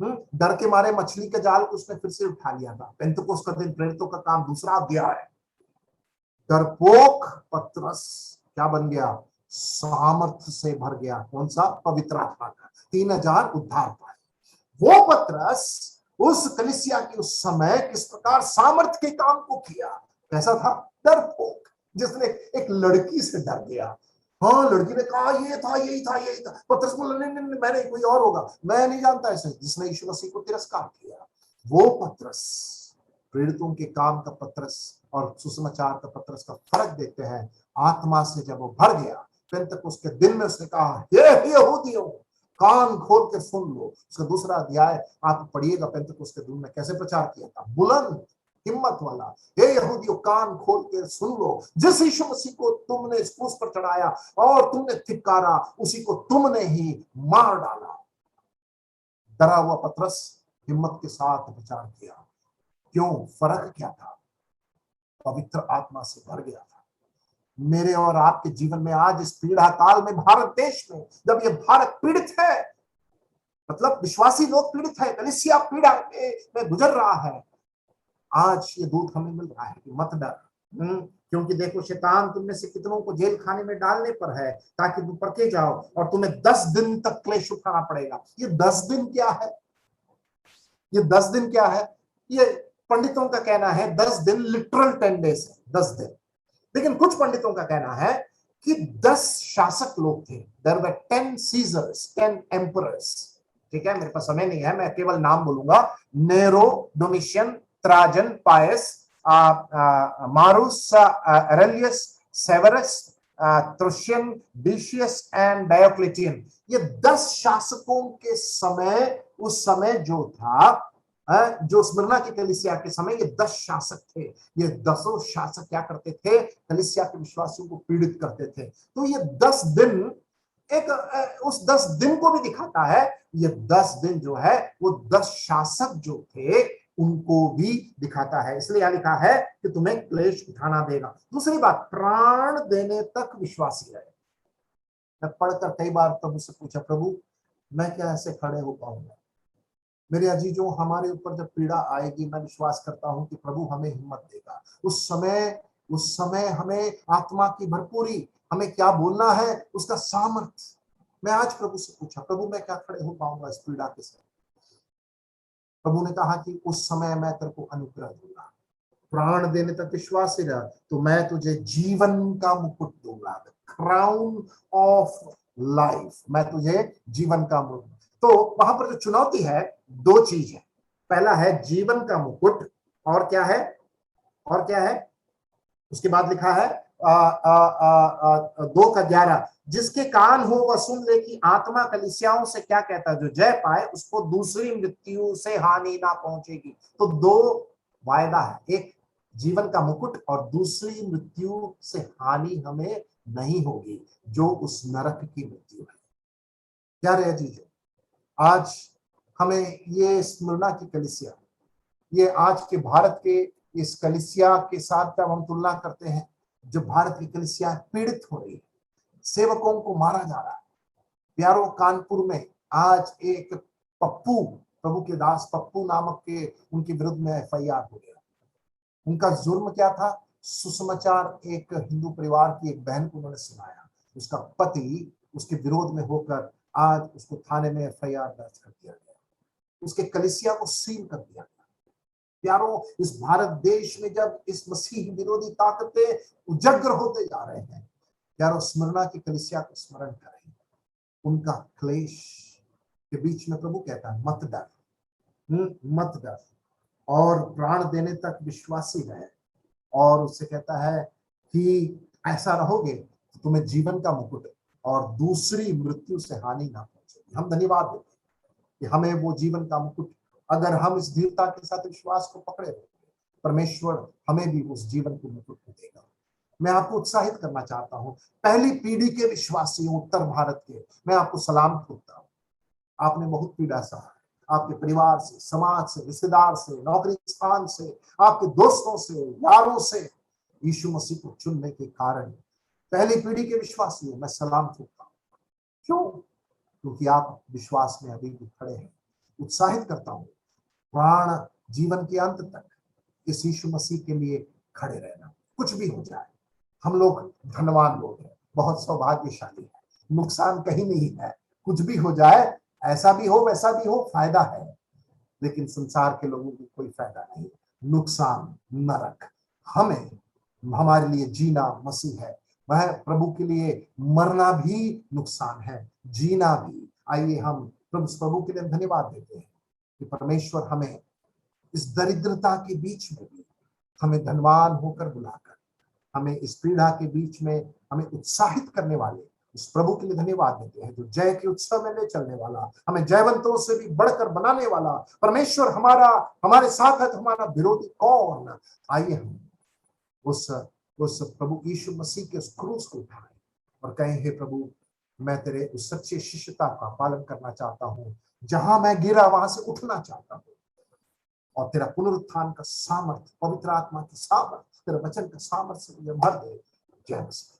डर के मारे मछली के जाल को उसने फिर से उठा लिया था। पेंतुकोस का दिन प्रेरितों का काम दूसरा अध्याय है। डरपोक पतरस क्या बन गया, सामर्थ्य से भर गया। कौन सा? पवित्र आत्मा का। 3000 उद्धार पाए। वो पतरस उस कलीसिया की उस समय किस प्रकार सामर्थ्य के काम को किया। कैसा था? डरपोक, जिसने एक लड़की से डर गया। हाँ, लड़की ने कहा ये था, यही था, यही था। पतरस बोला नहीं नहीं, मैंने कोई और होगा, मैं नहीं जानता ऐसे, जिसने यीशु मसीह को तिरस्कार किया। वो पतरस, प्रेरितों के काम का पतरस और सुसमाचार का पतरस का फर्क देखते हैं। आत्मा से जब वो भर गया, पेंतकुस्त के दिन में उसने कहा, हे यहूदियों, कान खोल के सुन लो। उसका दूसरा अध्याय आप पढ़िएगा, पेंतकुस्त के दिन में कैसे प्रचार किया था, बुलंद हिम्मत वाला, हे यहूदियों कान खोल के सुन लो, जिस यीशु मसीह को तुमने इस क्रूस पर चढ़ाया और तुमने धिक्कारा, उसी को तुमने ही मार डाला। डरा हुआ पतरस हिम्मत के साथ प्रचार किया। क्यों? फर्क क्या था? पवित्र आत्मा से भर गया था। मेरे और आपके जीवन में आज इस पीड़ा काल में, भारत देश में, जब ये भारत पीड़ित है, मतलब विश्वासी लोग पीड़ित है, कलीसिया पीड़ा में गुजर रहा है, आज ये दूत हमें मिल रहा है कि मत डर। क्योंकि देखो, शैतान तुम में से कितनों को जेल खाने में डालने पर है, ताकि तुम परखे जाओ और तुम्हें 10 दिन तक क्लेश उठाना पड़ेगा। ये 10 दिन क्या है? ये 10 दिन क्या है? ये पंडितों का कहना है 10 दिन लिटरल 10 डेज है, 10 दिन। लेकिन कुछ पंडितों का कहना है कि 10 शासक लोग थे। There were 10 Caesars, 10 emperors. ठीक है, मेरे पास समय नहीं है, मैं केवल नाम बोलूंगा। Nero, Domitian, Trajan, Pius, Marcus, Aurelius, Severus, त्रुशियन, डिशियस एंड डायोक्लेटियन। ये 10 शासकों के समय, उस समय जो था, जो स्मिर्ना की कलीसिया के समय, ये 10 शासक थे। ये 10 शासक क्या करते थे? कलीसिया के विश्वासियों को पीड़ित करते थे। तो ये 10 दिन उस 10 दिन को भी दिखाता है। ये 10 दिन जो है वो 10 शासक जो थे उनको भी दिखाता है। इसलिए यहां लिखा है कि तुम्हें क्लेश उठाना देगा। दूसरी बात, प्राण देने तक विश्वासी रहे। मैं पढ़कर कई बार प्रभु से पूछा, प्रभु मैं क्या ऐसे खड़े हो पाऊंगा? मेरे अजीजों, हमारे ऊपर जब पीड़ा आएगी, मैं विश्वास करता हूं कि प्रभु हमें हिम्मत देगा। उस समय हमें आत्मा की भरपूरी, हमें क्या बोलना है उसका सामर्थ्य। मैं आज प्रभु से पूछा, प्रभु मैं क्या खड़े हो पाऊंगा इस पीड़ा के साथ? प्रभु ने कहा कि उस समय मैं तेरे को अनुग्रह दूंगा। प्राण देने तक विश्वासी रह तो मैं तुझे जीवन का मुकुट दूंगा, क्राउन ऑफ लाइफ। मैं तुझे जीवन का मुकुट। तो वहां पर जो चुनौती है, 2 चीज है। पहला है जीवन का मुकुट, और क्या है? और क्या है? उसके बाद लिखा है 2:11, जिसके कान हो वह सुन ले कि आत्मा कलीसियाओं से क्या कहता है, जो जय पाए उसको दूसरी मृत्यु से हानि ना पहुंचेगी। तो 2 वायदा है, एक जीवन का मुकुट और दूसरी मृत्यु से हानि हमें नहीं होगी, जो उस नरक की मृत्यु है। क्या रहे जी? आज हमें ये स्मिर्ना की कलीसिया, ये आज के भारत के इस कलीसिया के साथ जब हम तुलना करते हैं, जो भारत की कलीसिया पीड़ित हो रही है, सेवकों को मारा जा रहा है। प्यारो, कानपुर में आज एक पप्पू, प्रभु के दास पप्पू नामक के उनके विरुद्ध में FIR हो गया। उनका जुर्म क्या था? सुसमाचार एक हिंदू परिवार की एक बहन को उन्होंने सुनाया। उसका पति उसके विरोध में होकर आज उसको थाने में FIR दर्ज कर दिया गया, उसके कलीसिया को सील कर दिया गया। प्यारो, इस भारत देश में जब इस मसीह विरोधी ताकतें उजागर होते जा रहे हैं, प्यारो, स्मरणा की कलीसिया को स्मरण करें। उनका क्लेश के बीच में प्रभु कहता है मत डर, मत डर, और प्राण देने तक विश्वासी रहे। और उससे कहता है कि ऐसा रहोगे तो तुम्हें जीवन का मुकुट और दूसरी मृत्यु से हानि ना पहुंचेगी। हम धन्यवाद देते हैं कि हमें वो जीवन का मुकुट, अगर हम इस दृढ़ता के साथ विश्वास को पकड़े रहेंगे, परमेश्वर हमें भी उस जीवन को मुकुट देगा। मैं आपको उत्साहित करना चाहता हूं, पहली पीढ़ी के विश्वासियों उत्तर भारत के, मैं आपको सलाम ठोकता हूं। आपने बहुत पीड़ा सहा, आपके परिवार से, समाज से, रिश्तेदार से, नौकरी स्थान से, आपके दोस्तों से, यारों से यीशु मसीह को चुनने के कारण पहली पीढ़ी के विश्वासियों मैं सलाम ठोकता हूं। क्यों? क्योंकि आप विश्वास में अभी भी खड़े हैं। उत्साहित करता हूं, प्राण जीवन के अंत तक इस यीशु मसीह के लिए खड़े रहना। कुछ भी हो जाए, हम लोग धनवान लोग हैं, बहुत सौभाग्यशाली है, नुकसान कहीं नहीं है। कुछ भी हो जाए, ऐसा भी हो वैसा भी हो, फायदा है, लेकिन संसार के लोगों को कोई फायदा नहीं। नुकसान, नरक। हमें, हमारे लिए जीना मसीह है, वह प्रभु के लिए मरना भी नुकसान है, जीना भी। आइए हम प्रभु के लिए धन्यवाद देते हैं कि परमेश्वर हमें इस दरिद्रता के बीच में भी हमें धनवान होकर बुलाकर, हमें इस पीड़ा के बीच में हमें उत्साहित करने वाले उस प्रभु के लिए धन्यवाद देते हैं, जो जय के उत्सव में ले चलने वाला, हमें जयवंतों से भी बढ़कर बनाने वाला परमेश्वर हमारे साथ है तो हमारा विरोधी कौन। आइए हम उस प्रभु यीशु मसीह के उस क्रूस को उठाएं और कहें, हे प्रभु, मैं तेरे उस सच्चे शिष्यता का पालन करना चाहता हूं, जहां मैं गिरा वहां से उठना चाहता हूं, और तेरा पुनरुत्थान का सामर्थ, पवित्र आत्मा की सामर्थ, तेरे वचन का सामर्थ से मुझे भर दे। जय मसीह।